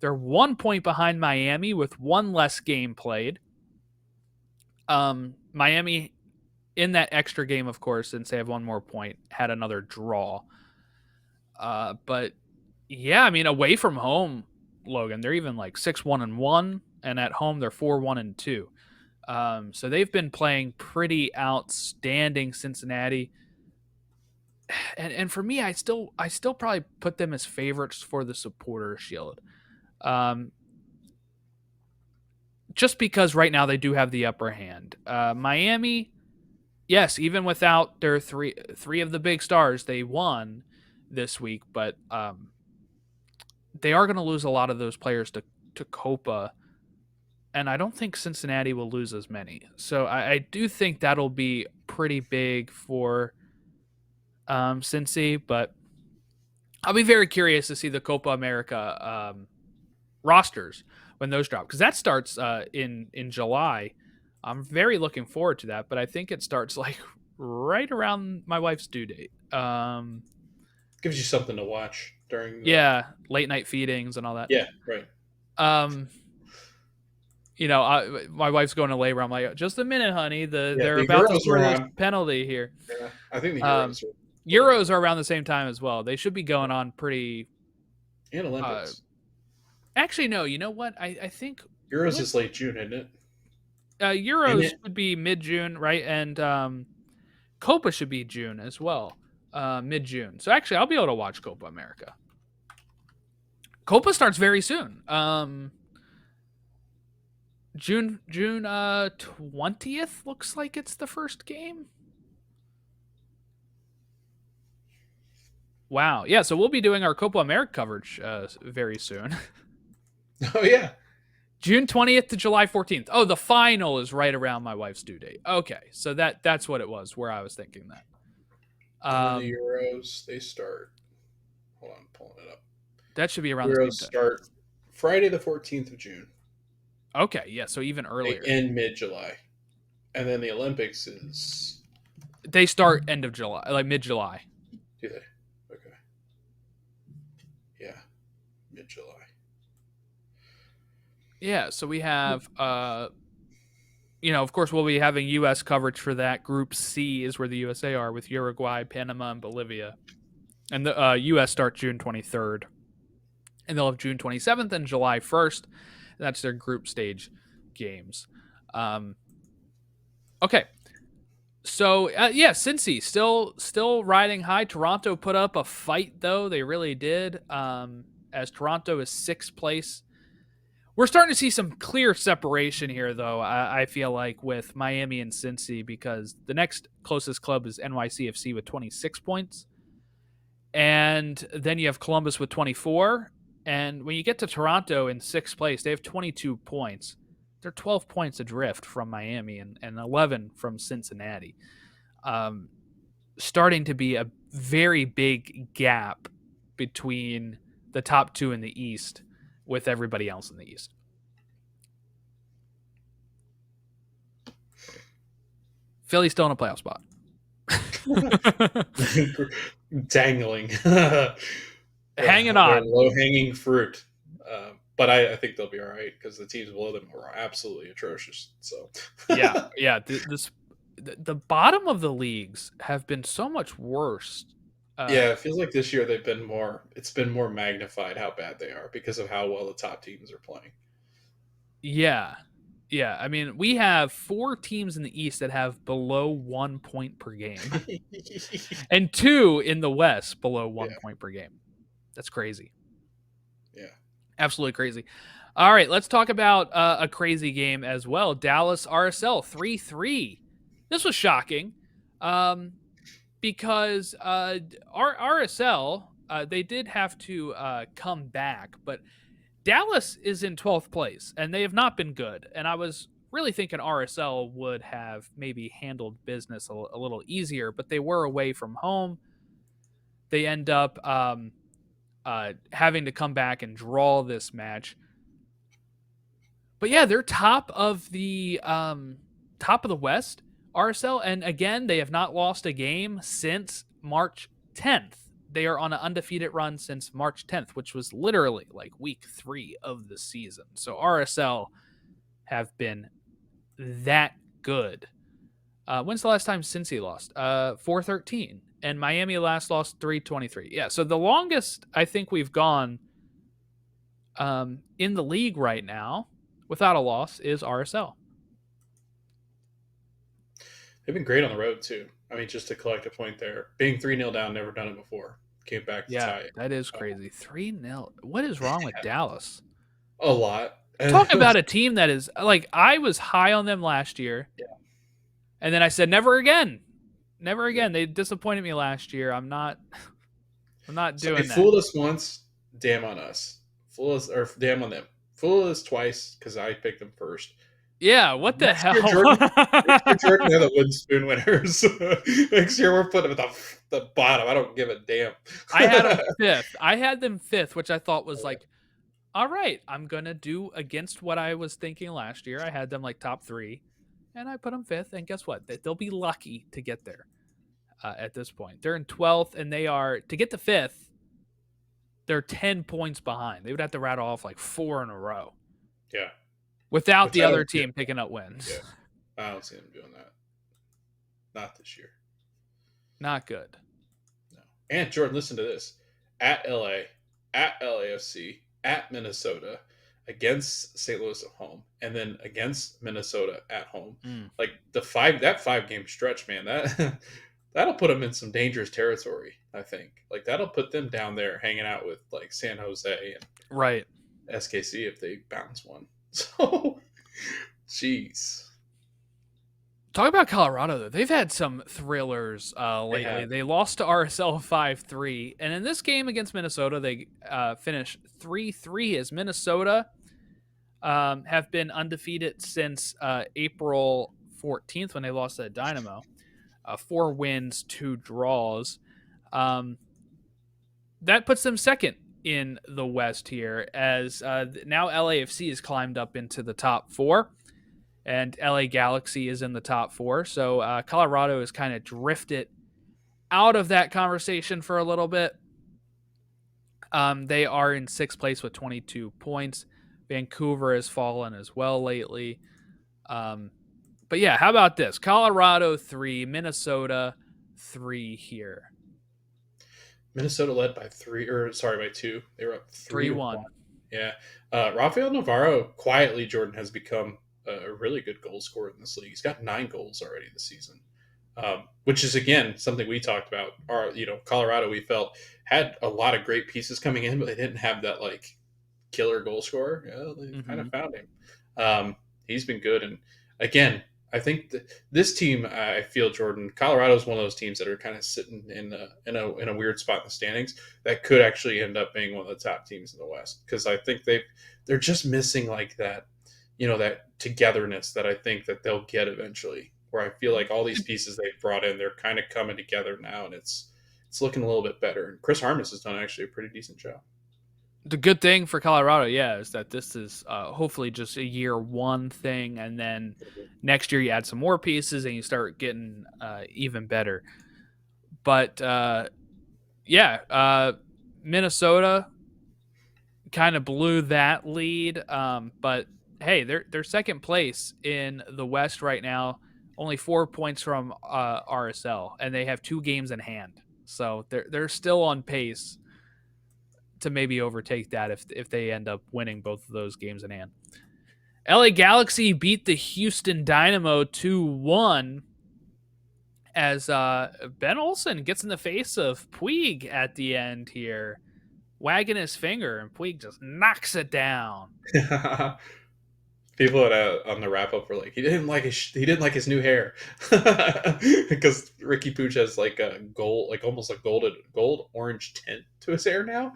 They're 1 point behind Miami with one less game played. Miami, in that extra game, of course, since they have one more point, had another draw. But yeah, I mean, away from home, Logan, they're even like 6-1-1, and at home they're 4-1-2. So they've been playing pretty outstanding, Cincinnati. And for me, I still probably put them as favorites for the supporter shield. Um, just because right now they do have the upper hand. Miami, yes, even without their three of the big stars, they won this week, but they are going to lose a lot of those players to Copa, and I don't think Cincinnati will lose as many. So I do think that'll be pretty big for Cincy, but I'll be very curious to see the Copa America rosters when those drop, because that starts in July. I'm very looking forward to that, but I think it starts like right around my wife's due date.
Gives you something to watch during the.
Yeah, late night feedings and all that.
Yeah, right.
Um, my wife's going to labor. I'm like, just a minute, honey.
Yeah,
They're
the
about to
Euros
score
are
this
on.
penalty here.
Yeah, I think the
Um,
Euros are
Euros are around the same time as well. They should be going on pretty.
and
Uh,
Olympics.
actually, no. You know what? I think
Euros
what
is late June, isn't it? Isn't
Euros
it?
should be mid June, right? And Copa should be June as well, mid June. So actually, I'll be able to watch Copa America. Copa starts very soon. June 20th looks like it's the first game. Wow. Yeah, so we'll be doing our Copa America coverage very soon.
Oh yeah.
June 20th to July 14th. Oh, the final is right around my wife's due date. Okay. So that's what it was, where I was thinking that.
And then the
Um
Euros they start. Hold on, pulling it up.
that should be around the
Euros
same time.
start Friday the 14th of June.
Okay, yeah, so even
They
earlier.
end mid July, and then the Olympics is.
They start end of July, like mid July.
Do they? Okay. Yeah, mid July.
Yeah, so we have of course we'll be having US coverage for that. Group C is where the USA are, with Uruguay, Panama, and Bolivia. And the US start June 23rd. And they'll have June 27th and July 1st. And that's their group stage games. Okay. So yeah, Cincy still riding high. Toronto put up a fight, though. They really did. As Toronto is 6th place. We're starting to see some clear separation here, though, I feel like, with Miami and Cincy, because the next closest club is NYCFC with 26 points. And then you have Columbus with 24. And when you get to Toronto in 6th place, they have 22 points. They're 12 points adrift from Miami and 11 from Cincinnati. Starting to be a very big gap between the top two in the East with everybody else in the East. Philly's still in a playoff spot.
Dangling.
Hanging
They're
on.
low hanging fruit. But I think they'll be all right because the teams below them are absolutely atrocious. So
yeah. the bottom of the leagues have been so much worse. Uh,
Yeah, it feels like this year they've been more. It's been more magnified how bad they are because of how well the top teams are playing.
yeah, yeah. I mean, we have 4 teams in the East that have below 1 point per game, and 2 in the West below one
Yeah,
point per game. That's crazy.
yeah.
Absolutely crazy. All right, let's talk about a crazy game as well. Dallas RSL 3-3. This was shocking um, because RSL, they did have to come back, but Dallas is in 12th place and they have not been good. And I was really thinking RSL would have maybe handled business a little easier, but they were away from home. They end up having to come back and draw this match. But yeah, they're top of the West, RSL, and again, they have not lost a game since March 10th. They are on an undefeated run since March 10th, which was literally like week 3 of the season. So RSL have been that good. When's the last time Cincy lost? 4-13, and Miami last lost 3-23. Yeah, so the longest I think we've gone in the league right now without a loss is RSL.
They've been great on the road too. I mean, just to collect a point there, being 3-0 down, never done it before. Came back to
Yeah,
tie it.
that is
Uh,
crazy. 3-0. What is wrong with Dallas?
a lot.
Talk about a team that is like I was high on them last year,
Yeah,
and then I said never again. Never
yeah.
again. They disappointed me last year. I'm not
So they
doing that.
fooled us once. Damn on us. Fool us or damn on them. Fool us twice because I picked them first.
Yeah, what the
Next year,
hell?
Jordan. Next year, Jordan, they're the wooden spoon winners. Next year, we're putting them at the bottom. I don't give a damn.
I had them 5th. I had them 5th, which I thought was like, all right, I'm going to do against what I was thinking last year. I had them like top 3, and I put them 5th, and guess what? They'll be lucky to get there. At this point. They're in 12th, and they are to get to 5th. They're 10 points behind. They would have to rattle off like 4 in a row
Yeah,
without
which
the
I
other
don't see.
team picking up wins.
Yeah, I don't see them doing that. Not this year.
Not good.
No. And Jordan, listen to this: at LA, at LAFC, at Minnesota, against St. Louis at home, and then against Minnesota at home.
Mm.
Like that 5 game stretch, man. That that'll put them in some dangerous territory. I think. Like that'll put them down there hanging out with like San Jose and
Right.
SKC if they bounce one. So, jeez.
Talk about Colorado though. They've had some thrillers
They
lately.
have.
They lost to RSL 5-3, and in this game against Minnesota, they finished 3-3 as Minnesota have been undefeated since April 14th when they lost to Dynamo. 4 wins, 2 draws. Um, that puts them second in the West here, as now LAFC has climbed up into the top 4, and LA Galaxy is in the top 4. So Colorado has kind of drifted out of that conversation for a little bit. They are in 6th place with 22 points. Vancouver has fallen as well lately. But yeah, how about this? Colorado 3, Minnesota 3 here.
Minnesota led by 3, or sorry, by 2. They were up 3-1.
3-1.
Yeah. Rafael Navarro quietly, Jordan, has become a really good goal scorer in this league. He's got 9 goals already this season, which is, again, something we talked about. Colorado, we felt, had a lot of great pieces coming in, but they didn't have that, like, killer goal scorer. Yeah, they kind of found him. He's been good. And, again, I think this team, I feel, Jordan, Colorado is one of those teams that are kind of sitting in a weird spot in the standings that could actually end up being one of the top teams in the West, because I think they're just missing like that, that togetherness that I think that they'll get eventually. Where I feel like all these pieces they've brought in, they're kind of coming together now, and it's looking a little bit better. And Chris Harmus has done actually a pretty decent job.
The good thing for Colorado, yeah, is that this is hopefully just a year 1 thing, and then next year you add some more pieces and you start getting even better. But Minnesota kind of blew that lead. But hey, they're 2nd place in the West right now, only 4 points from RSL, and they have 2 games in hand. So they're still on pace to maybe overtake that if they end up winning both of those games in hand. LA Galaxy beat the Houston Dynamo 2-1 as Ben Olsen gets in the face of Puig at the end here, wagging his finger, and Puig just knocks it down.
People on the wrap up were like, he didn't like his new hair because Ricky Pooch has like a gold, like almost a gold orange tint to his hair now.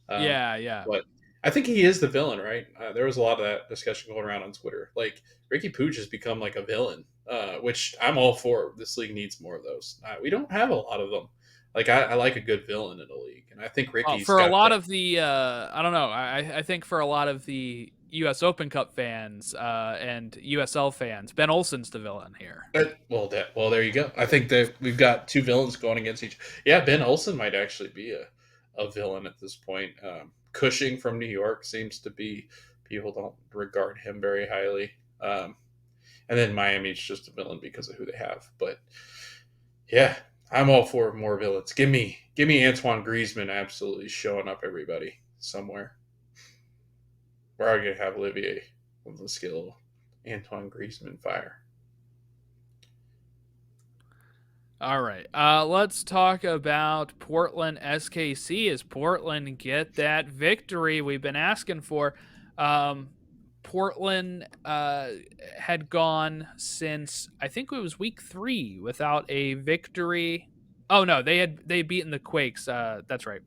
Um,
Yeah, yeah.
but I think he is the villain, right? There was a lot of that discussion going around on Twitter. Like Ricky Pooch has become like a villain, which I'm all for. This league needs more of those. We don't have a lot of them. Like I like a good villain in a league, and I think
Well,
Ricky's
for a
got
lot
that.
of the, I don't know. I think for a lot of the U.S. Open Cup fans and USL fans, Ben Olsen's the villain here.
Well, there you go. I think that we've got two villains going against each. Yeah, Ben Olsen might actually be a villain at this point. Cushing from New York seems to be, people don't regard him very highly. And then Miami's just a villain because of who they have. But yeah, I'm all for more villains. Give me Antoine Griezmann absolutely showing up everybody somewhere. We're all gonna have Olivier on the skill Antoine Griezmann fire.
All right. Let's talk about Portland SKC as Portland get that victory we've been asking for. Portland had gone since I think it was week 3 without a victory. Oh no, they beaten the Quakes. That's right.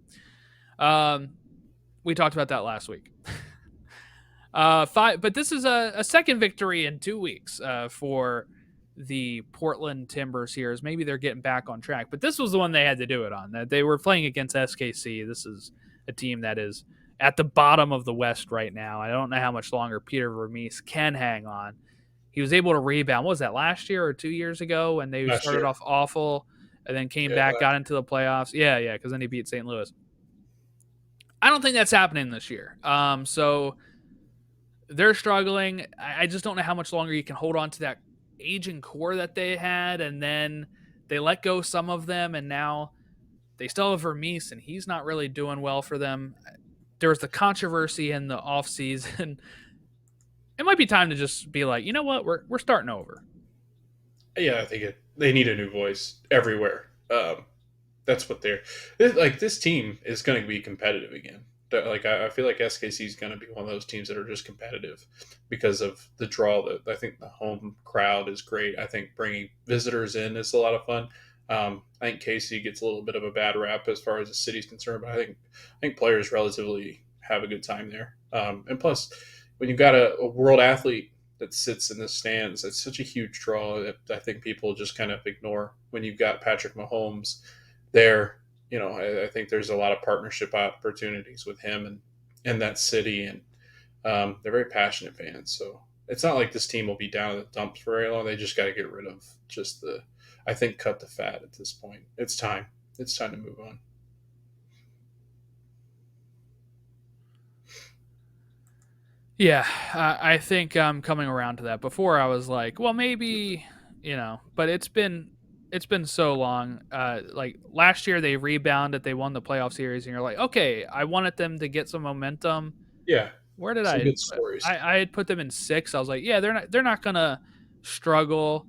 We talked about that last week. But this is a second victory in 2 weeks for the Portland Timbers here. As maybe they're getting back on track, but this was the one they had to do it on. That they were playing against SKC. This is a team that is at the bottom of the West right now. I don't know how much longer Peter Vermees can hang on. He was able to rebound. What was that, last year or 2 years ago when they
Last
started
year,
off awful and then came
yeah,
back, got into the playoffs? Yeah, because then he beat St. Louis. I don't think that's happening this year. So they're struggling. I just don't know how much longer you can hold on to that aging core that they had, and then they let go some of them, and now they still have Vermees, and he's not really doing well for them. There was the controversy in the offseason. It might be time to just be like, you know what, we're starting over.
yeah. I think they need a new voice everywhere. That's what they're like. This team is going to be competitive again. Like I feel like SKC is going to be one of those teams that are just competitive because of the draw. That I think the home crowd is great. I think bringing visitors in is a lot of fun. I think KC gets a little bit of a bad rap as far as the city's concerned, but I think players relatively have a good time there. And plus, when you've got a world athlete that sits in the stands, it's such a huge draw that I think people just kind of ignore. When you've got Patrick Mahomes there, I think there's a lot of partnership opportunities with him and that city, and they're very passionate fans. So it's not like this team will be down in the dumps for very long. They just got to get rid of just I think, cut the fat at this point. It's time. It's time to move on.
Yeah, I think I'm coming around to that. Before I was like, well, maybe, but it's been so long. Like last year they rebounded, they won the playoff series, and you're like, okay, I wanted them to get some momentum.
Yeah,
Where did
some
I?
good stories.
I had put them in 6. I was like, yeah, they're not gonna struggle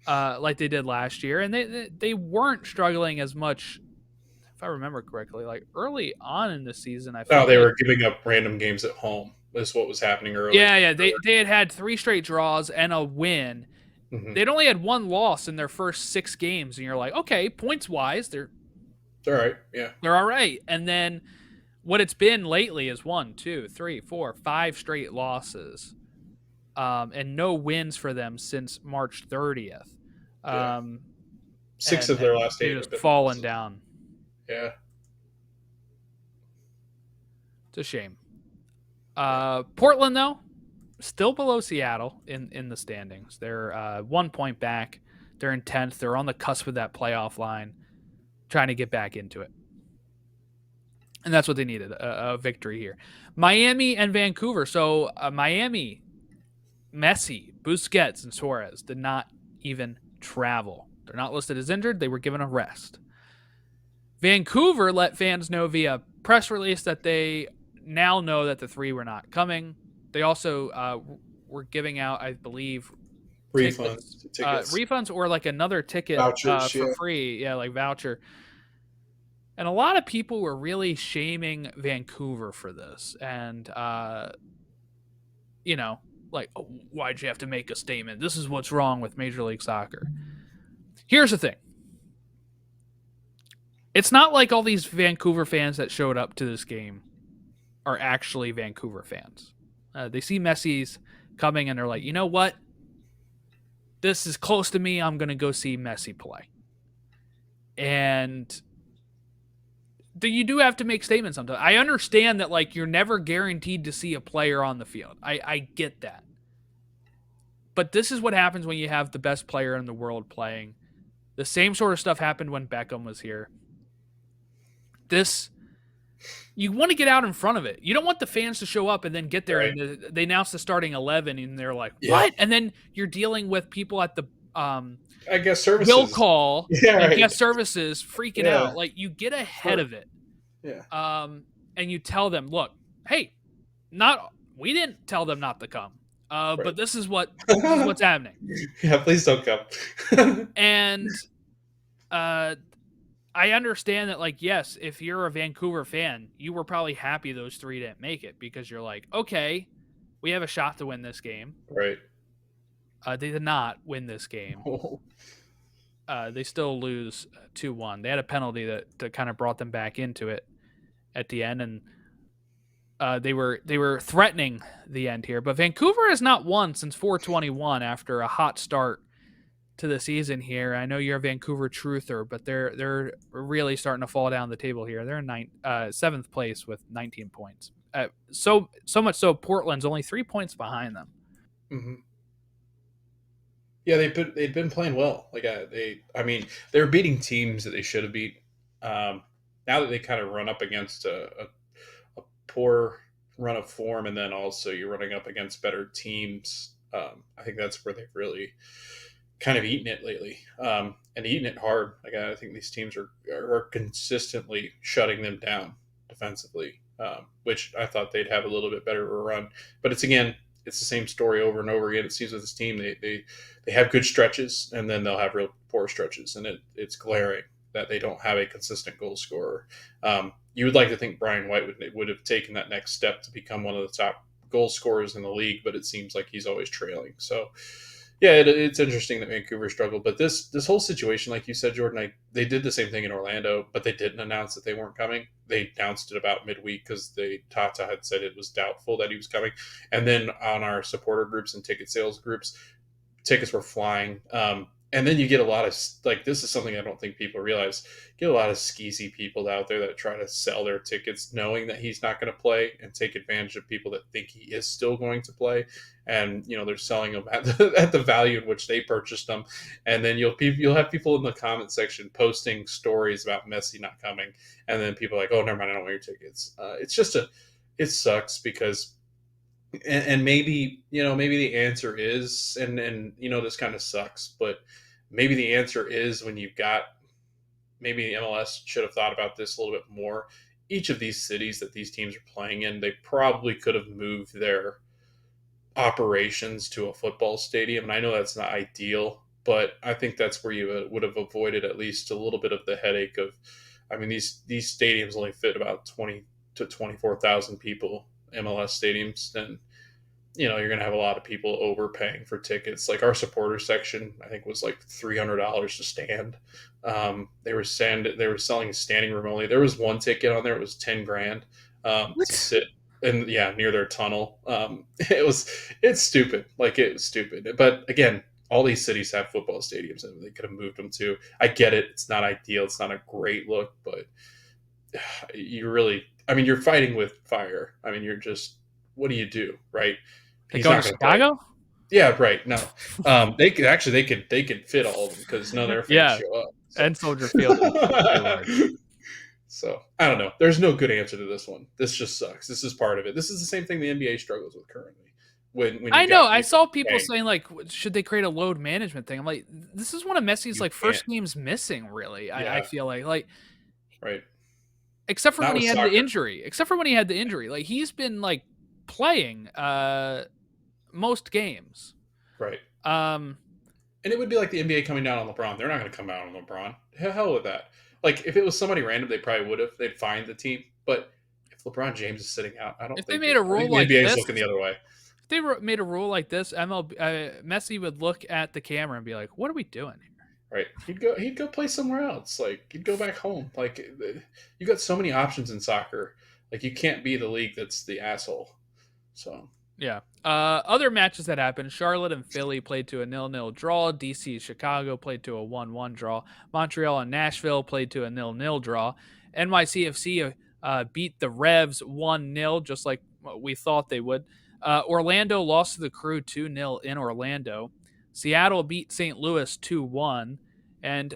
like they did last year, and they weren't struggling as much, if I remember correctly. Like early on in the season, I
No,
felt
they
like
were giving up random games at home. Is what was happening early.
yeah, they had 3 straight draws and a win.
Mm-hmm.
They'd only had 1 loss in their first 6 games, and you're like, okay, points wise,
All right. Yeah.
they're all right. And then what it's been lately is 1, 2, 3, 4, 5 straight losses, and no wins for them since March 30th.
Yeah.
Um,
6
and
of their
and
last
they're
8 have
just
been
falling
losses.
down.
Yeah.
It's a shame. Portland though, still below Seattle in the standings. They're 1 point back. They're in 10th. They're on the cusp of that playoff line, trying to get back into it. And that's what they needed, a victory here. Miami and Vancouver. So Miami, Messi, Busquets, and Suarez did not even travel. They're not listed as injured. They were given a rest. Vancouver let fans know via press release that they now know that the three were not coming. They also were giving out, I believe, tickets,
Tickets,
refunds, or like another ticket
vouchers.
for
Yeah,
free. Yeah, like voucher. And a lot of people were really shaming Vancouver for this, and you know, like, oh, why'd you have to make a statement? This is what's wrong with Major League Soccer. Here's the thing. It's not like all these Vancouver fans that showed up to this game are actually Vancouver fans. They see Messi's coming and they're like, you know what? This is close to me. I'm going to go see Messi play. And you do have to make statements sometimes. I understand that, like, you're never guaranteed to see a player on the field. I get that. But this is what happens when you have the best player in the world playing. The same sort of stuff happened when Beckham was here. This, you want to get out in front of it. You don't want the fans to show up and then get there
right.
and they announce the starting 11 and they're like,
Yeah,
what? And then you're dealing with people at the
I guess
will
services.
call
Yeah,
and
right.
guest services freaking
Yeah,
out. Like, you get ahead
sure.
of it.
Yeah,
And you tell them, look, hey, we didn't tell them not to come.
right.
But this is what's happening.
Yeah, please don't come.
And uh I understand that, like, yes, if you're a Vancouver fan, you were probably happy those three didn't make it because you're like, okay, we have a shot to win this game.
Right.
They did not win this game. They still lose 2-1. They had a penalty that kind of brought them back into it at the end, and they were threatening the end here. But Vancouver has not won since 421 after a hot start to the season here. I know you're a Vancouver truther, but they're really starting to fall down the table here. They're in seventh place with 19 points. So much so Portland's only 3 points behind them.
Hmm. Yeah, they'd been playing well. Like I mean, they were beating teams that they should have beat. Now that they kind of run up against a poor run of form, and then also you're running up against better teams. I think that's where they've really kind of eaten it lately, and eating it hard. Like I think these teams are consistently shutting them down defensively, which I thought they'd have a little bit better of a run. But it's the same story over and over again. It seems with this team, they have good stretches, and then they'll have real poor stretches, and it's glaring that they don't have a consistent goal scorer. You would like to think Brian White would have taken that next step to become one of the top goal scorers in the league, but it seems like he's always trailing. So yeah, it's interesting that Vancouver struggled, but this whole situation, like you said, Jordan, they did the same thing in Orlando, but they didn't announce that they weren't coming. They announced it about midweek because Tata had said it was doubtful that he was coming, and then on our supporter groups and ticket sales groups, tickets were flying. And then you get a lot of, like, this is something I don't think people realize. You get a lot of skeezy people out there that try to sell their tickets knowing that he's not going to play and take advantage of people that think he is still going to play. And they're selling them at the value in which they purchased them. And then you'll have people in the comment section posting stories about Messi not coming, and then people are like, oh, never mind, I don't want your tickets. It sucks because and maybe the answer is, and this kind of sucks, but maybe the answer is when you've got, maybe the MLS should have thought about this a little bit more. Each of these cities that these teams are playing in, they probably could have moved their operations to a football stadium, and I know that's not ideal, but I think that's where you would have avoided at least a little bit of the headache of, I mean, these stadiums only fit about 20 to 24,000 people, MLS stadiums, and you're going to have a lot of people overpaying for tickets. Like our supporter section, I think was like $300 to stand. They were selling standing room only. There was one ticket on there. It was 10 grand to
What?
sit. And yeah, near their tunnel. It's stupid. Like, it was stupid. But again, all these cities have football stadiums and they could have moved them to. I get it. It's not ideal. It's not a great look, but you're fighting with fire. I mean, what do you do, right?
They
He's
go to
not going to play.
Chicago?
Yeah, right. No, they could fit all of them because none of their fans
Yeah,
show up. So.
and Soldier Field is way large.
So I don't know. There's no good answer to this one. This just sucks. This is part of it. This is the same thing the NBA struggles with currently. when
I
you
know.
got
I
people
saw people
saying
saying like, should they create a load management thing? I'm like, this is one of Messi's
you
like
can't.
first games missing. Really, I
Yeah,
feel like
right.
except for
Not
when
with
he had the
soccer.
injury. Except for when he had the injury, like he's been like playing most games.
Right.
Um,
And it would be like the NBA coming down on LeBron. They're not going to come out on LeBron. Hell with that. Like if it was somebody random, they probably would have. They'd find the team. But if LeBron James is sitting out, I don't
if they
think
made
it.
a
I
rule
think the
like
NBA is
this,
looking the other way.
if they made a rule like this, MLB Messi would look at the camera and be like, "What are we doing here?"
Right? He'd go play somewhere else. Like he'd go back home. Like you got so many options in soccer. Like you can't be the league that's the asshole. So
Yeah. Other matches that happened: Charlotte and Philly played to a 0-0 draw. DC Chicago played to a 1-1 draw. Montreal and Nashville played to a 0-0 draw. NYCFC beat the Revs 1-0, just like we thought they would. Orlando lost to the Crew 2-0 in Orlando. Seattle beat St. Louis 2-1. And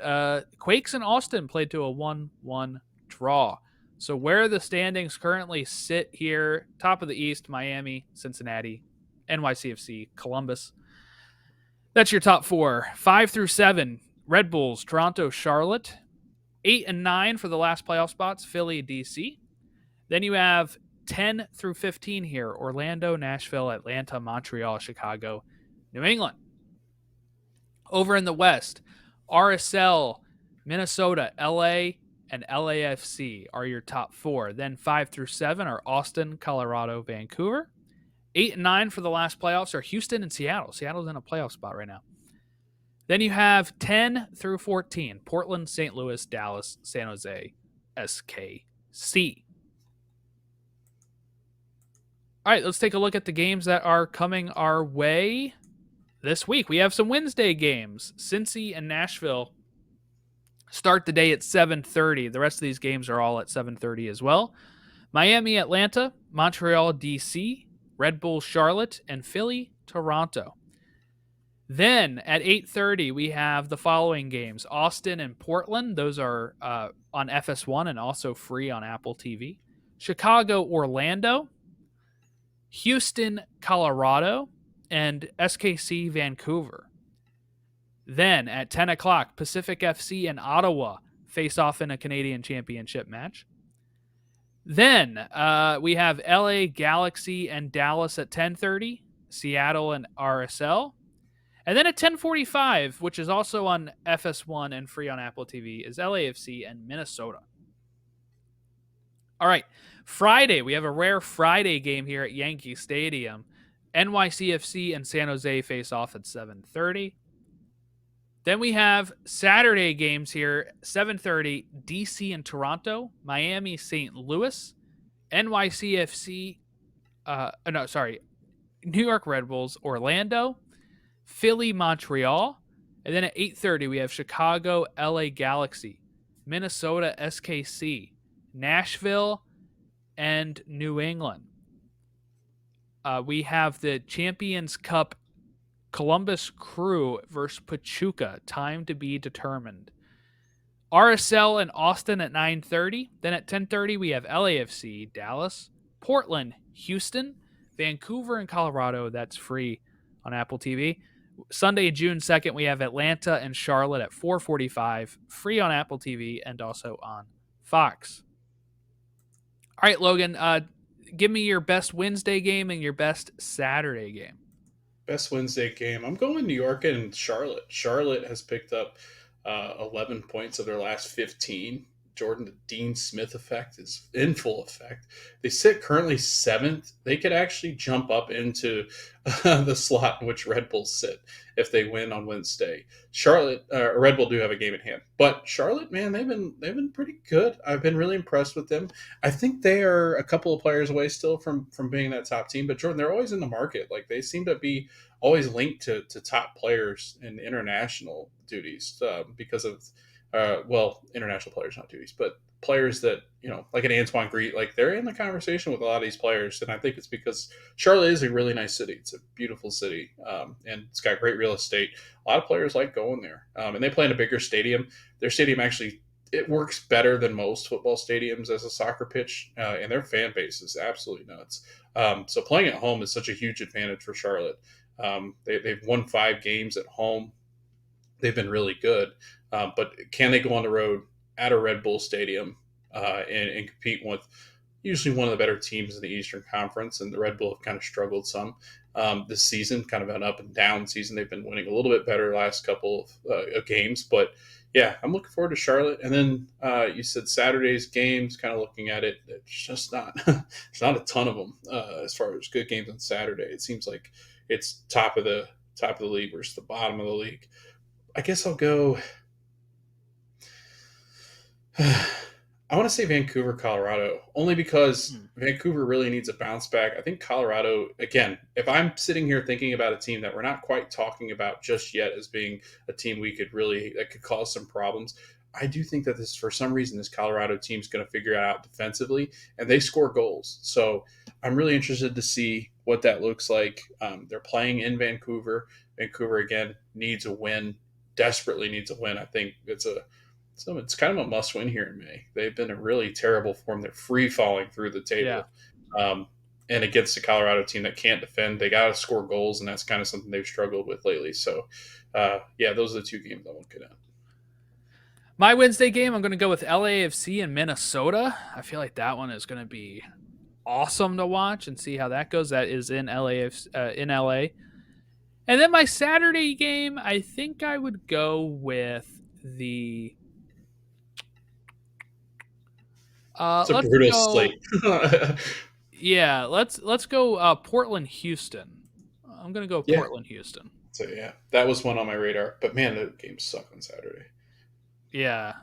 Quakes and Austin played to a 1-1 draw. So where the standings currently sit here, top of the East, Miami, Cincinnati, NYCFC, Columbus. That's your top four. 5 through 7, Red Bulls, Toronto, Charlotte. 8 and 9 for the last playoff spots, Philly, DC. Then you have 10 through 15 here, Orlando, Nashville, Atlanta, Montreal, Chicago, New England. Over in the West, RSL, Minnesota, LA, and LAFC are your top four. Then 5 through 7 are Austin, Colorado, Vancouver. 8 and 9 for the last playoffs are Houston and Seattle. Seattle's in a playoff spot right now. Then you have 10 through 14, Portland, St. Louis, Dallas, San Jose, SKC. All right, let's take a look at the games that are coming our way this week. We have some Wednesday games. Cincy and Nashville start the day at 7:30. The rest of these games are all at 7:30 as well. Miami, Atlanta, Montreal, DC, Red Bull, Charlotte, and Philly, Toronto. Then at 8:30 we have the following games: Austin and Portland. Those are on FS1 and also free on Apple TV. Chicago, Orlando, Houston, Colorado, and SKC, Vancouver. Then at 10 o'clock, Pacific FC and Ottawa face off in a Canadian Championship match. Then we have LA Galaxy and Dallas at 10:30, Seattle and RSL. And then at 10:45, which is also on FS1 and free on Apple TV, is LAFC and Minnesota. All right, Friday, we have a rare Friday game here at Yankee Stadium. NYCFC and San Jose face off at 7:30. Then we have Saturday games here, 7:30, DC and Toronto, Miami, St. Louis, NYCFC, New York Red Bulls, Orlando, Philly, Montreal, and then at 8:30 we have Chicago, LA Galaxy, Minnesota, SKC, Nashville, and New England. We have the Champions Cup Columbus Crew versus Pachuca, time to be determined. RSL and Austin at 9:30. Then at 10:30 we have LAFC, Dallas, Portland, Houston, Vancouver, and Colorado. That's free on Apple TV. Sunday, June 2nd, we have Atlanta and Charlotte at 4:45, free on Apple TV and also on Fox. All right, Logan, give me your best Wednesday game and your best Saturday game.
Best Wednesday game. I'm going New York and Charlotte. Charlotte has picked up 11 points of their last 15. Jordan, the Dean Smith effect is in full effect. They sit currently seventh. They could actually jump up into the slot in which Red Bulls sit if they win on Wednesday. Red Bull do have a game in hand, but Charlotte, man, they've been pretty good. I've been really impressed with them. I think they are a couple of players away still from being that top team, but Jordan, they're always in the market. Like they seem to be always linked to top players in international duties because of international players, not duties, but players that, like an Antoine Griet, like they're in the conversation with a lot of these players. And I think it's because Charlotte is a really nice city. It's a beautiful city. And it's got great real estate. A lot of players like going there. And they play in a bigger stadium. Their stadium actually it works better than most football stadiums as a soccer pitch, and their fan base is absolutely nuts. So playing at home is such a huge advantage for Charlotte. They've won 5 games at home. They've been really good, but can they go on the road at a Red Bull Stadium and compete with usually one of the better teams in the Eastern Conference? And the Red Bull have kind of struggled some this season, kind of an up and down season. They've been winning a little bit better last couple of games, but yeah, I'm looking forward to Charlotte. And then you said Saturday's games. Kind of looking at it, it's just not there's not a ton of them as far as good games on Saturday. It seems like it's top of the league versus the bottom of the league. I guess I'll go. I want to say Vancouver, Colorado, only because
Hmm.
Vancouver really needs a bounce back. I think Colorado, again, if I'm sitting here thinking about a team that we're not quite talking about just yet as being a team that could cause some problems, I do think that for some reason, this Colorado team's going to figure it out defensively, and they score goals. So I'm really interested to see what that looks like. They're playing in Vancouver. Vancouver, again, needs a win, desperately needs a win. I think it's kind of a must win here in May. They've been in really terrible form. They're free falling through the
Yeah.
table. Um, and against the Colorado team that can't defend, they got to score goals, and that's kind of something they've struggled with lately. So, yeah, those are the 2 games I want to get at.
My Wednesday game, I'm going to go with LAFC in Minnesota. I feel like that one is going to be awesome to watch and see how that goes. That is in in LA. And then my Saturday game, I think I would go with the.
It's a
Let's
brutal
go.
slate.
Yeah, let's go. Portland, Houston. I'm gonna go
Yeah.
Portland, Houston.
So, yeah, that was one on my radar. But, man, the games suck on Saturday.
Yeah,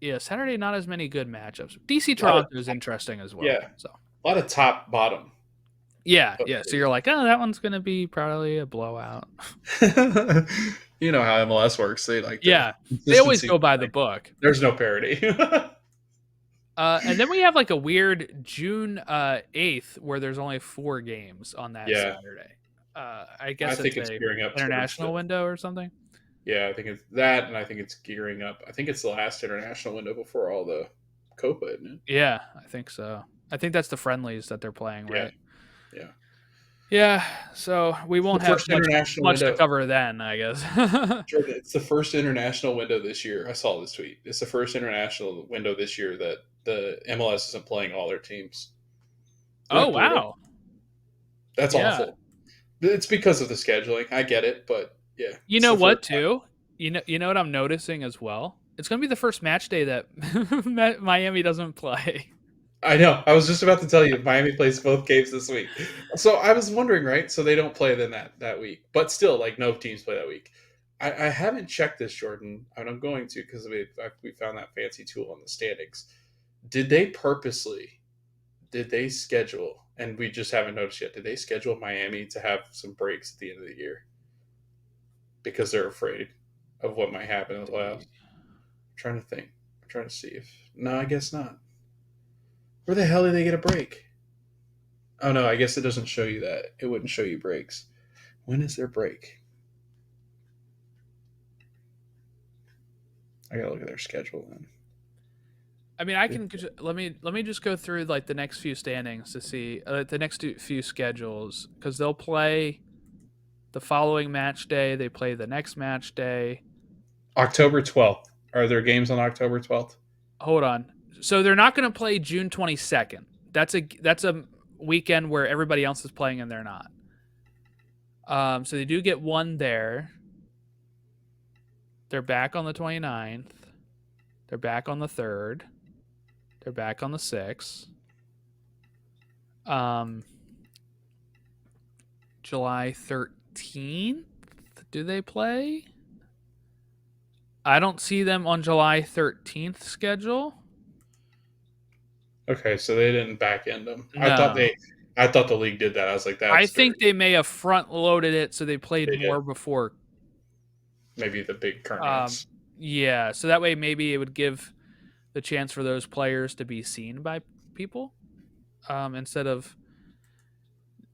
yeah. Saturday, not as many good matchups. DC
A lot of,
Toronto is interesting as well.
yeah,
So
a lot of top bottom.
yeah, yeah. So you're like, oh, that one's gonna be probably a blowout.
You know how MLS works. They like to
Yeah, they always
consistency.
go by the book.
There's no parity.
And then we have like a weird June 8th where there's only 4 games on that
Yeah,
Saturday. I
I
guess
think
it's
it's
a
gearing up towards the.
international window or something.
Yeah, I think it's that, and I think it's gearing up. I think it's the last international window before all the Copa, isn't it?
Yeah, I think so. I think that's the friendlies that they're playing,
Yeah,
right?
yeah.
Yeah, so we
It's the
won't have
first
much
international
much to
window.
cover then, I guess.
Jordan, it's the first international window this year. I saw this tweet. It's the first international window this year that the MLS isn't playing all their teams. Isn't
Oh
that brutal?
wow.
That's
Yeah.
awful. It's because of the scheduling. I get it, but yeah,
You
it's
know
the first
what
time.
too? You know what I'm noticing as well? It's going to be the first match day that Miami doesn't play.
I know. I was just about to tell you Miami plays both games this week. So I was wondering, right? So they don't play then that week, but still, like no teams play that week. I haven't checked this, Jordan, and I'm going to because we found that fancy tool on the standings. Did they purposely? Did they schedule? And we just haven't noticed yet. Did they schedule Miami to have some breaks at the end of the year because they're afraid of what might happen in the playoffs? I'm trying to think. I'm trying to see if. No, I guess not. Where the hell did they get a break? Oh no, I guess it doesn't show you that. It wouldn't show you breaks. When is their break? I gotta look at their schedule then.
I mean, I can let me just go through like the next few standings to see the next few schedules because they'll play the following match day. They play the next match day.
October 12th. Are there games on October 12th?
Hold on. So they're not going to play June 22nd. That's a weekend where everybody else is playing and they're not. So they do get one there. They're back on the 29th. They're back on the 3rd. They're back on the 6th. Um, July 13th. Do they play? I don't see them on July 13th schedule.
Okay, so they didn't back end them.
No.
I thought the league did that. I was like,
I
that's
think
very
they may have front loaded it so they played
they did.
more before.
Maybe the big
Um,
tournaments.
yeah, so that way maybe it would give the chance for those players to be seen by people instead of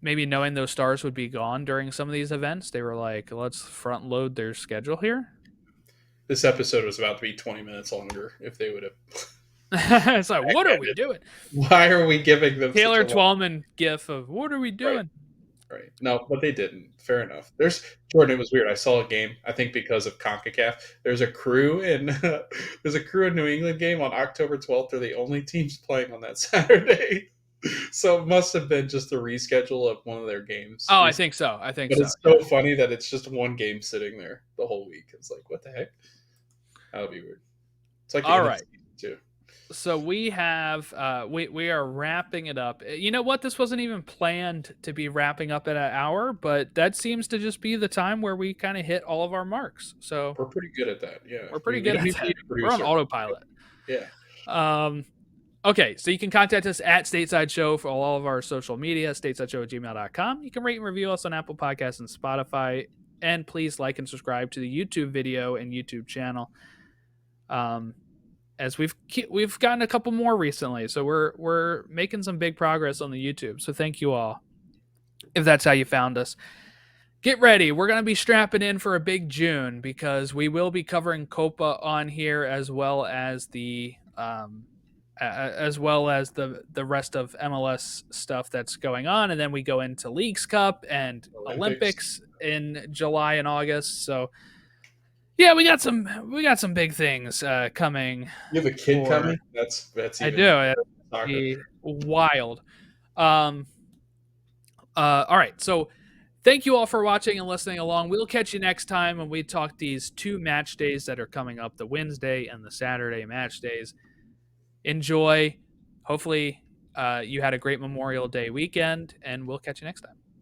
maybe knowing those stars would be gone during some of these events. They were like, let's front load their schedule here.
this episode was about to be 20 minutes longer if they would have.
It's like, what are we doing?
Why are we giving them such
Taylor
a long?
Twellman gif of what are we
Right,
doing?
right. No, but they didn't. Fair enough. There's Jordan. It was weird. I saw a game. I think because of Concacaf, there's a crew in there's a crew in New England game on October 12th. They're the only teams playing on that Saturday. So it must have been just a reschedule of one of their games.
Oh, I think so. I think
But
so.
it's so funny that it's just one game sitting there the whole week. It's like, what the heck? That would be weird. It's like the
All right.
NFC too.
So we have we are wrapping it up. You know what? This wasn't even planned to be wrapping up at an hour, but that seems to just be the time where we kind of hit all of our marks. So
We're pretty good at that. Yeah,
we're pretty
we
good
don't
at
even
that.
need a
We're on
producer.
autopilot.
Yeah.
Okay, so you can contact us at Stateside Show for all of our social media, statesideshow@gmail.com. You can rate and review us on Apple Podcasts and Spotify. And please like and subscribe to the YouTube video and YouTube channel. As we've gotten a couple more recently, so we're making some big progress on the YouTube. So thank you all. If that's how you found us, get ready. We're going to be strapping in for a big June because we will be covering Copa on here as well as the the rest of MLS stuff that's going on, and then we go into Leagues Cup and Olympics in July and August. So yeah, we got some big things coming.
You have a kid coming? That's
I
even
do. It'll be wild. All right, so thank you all for watching and listening along. We'll catch you next time when we talk these 2 match days that are coming up, the Wednesday and the Saturday match days. Enjoy. Hopefully, you had a great Memorial Day weekend, and we'll catch you next time.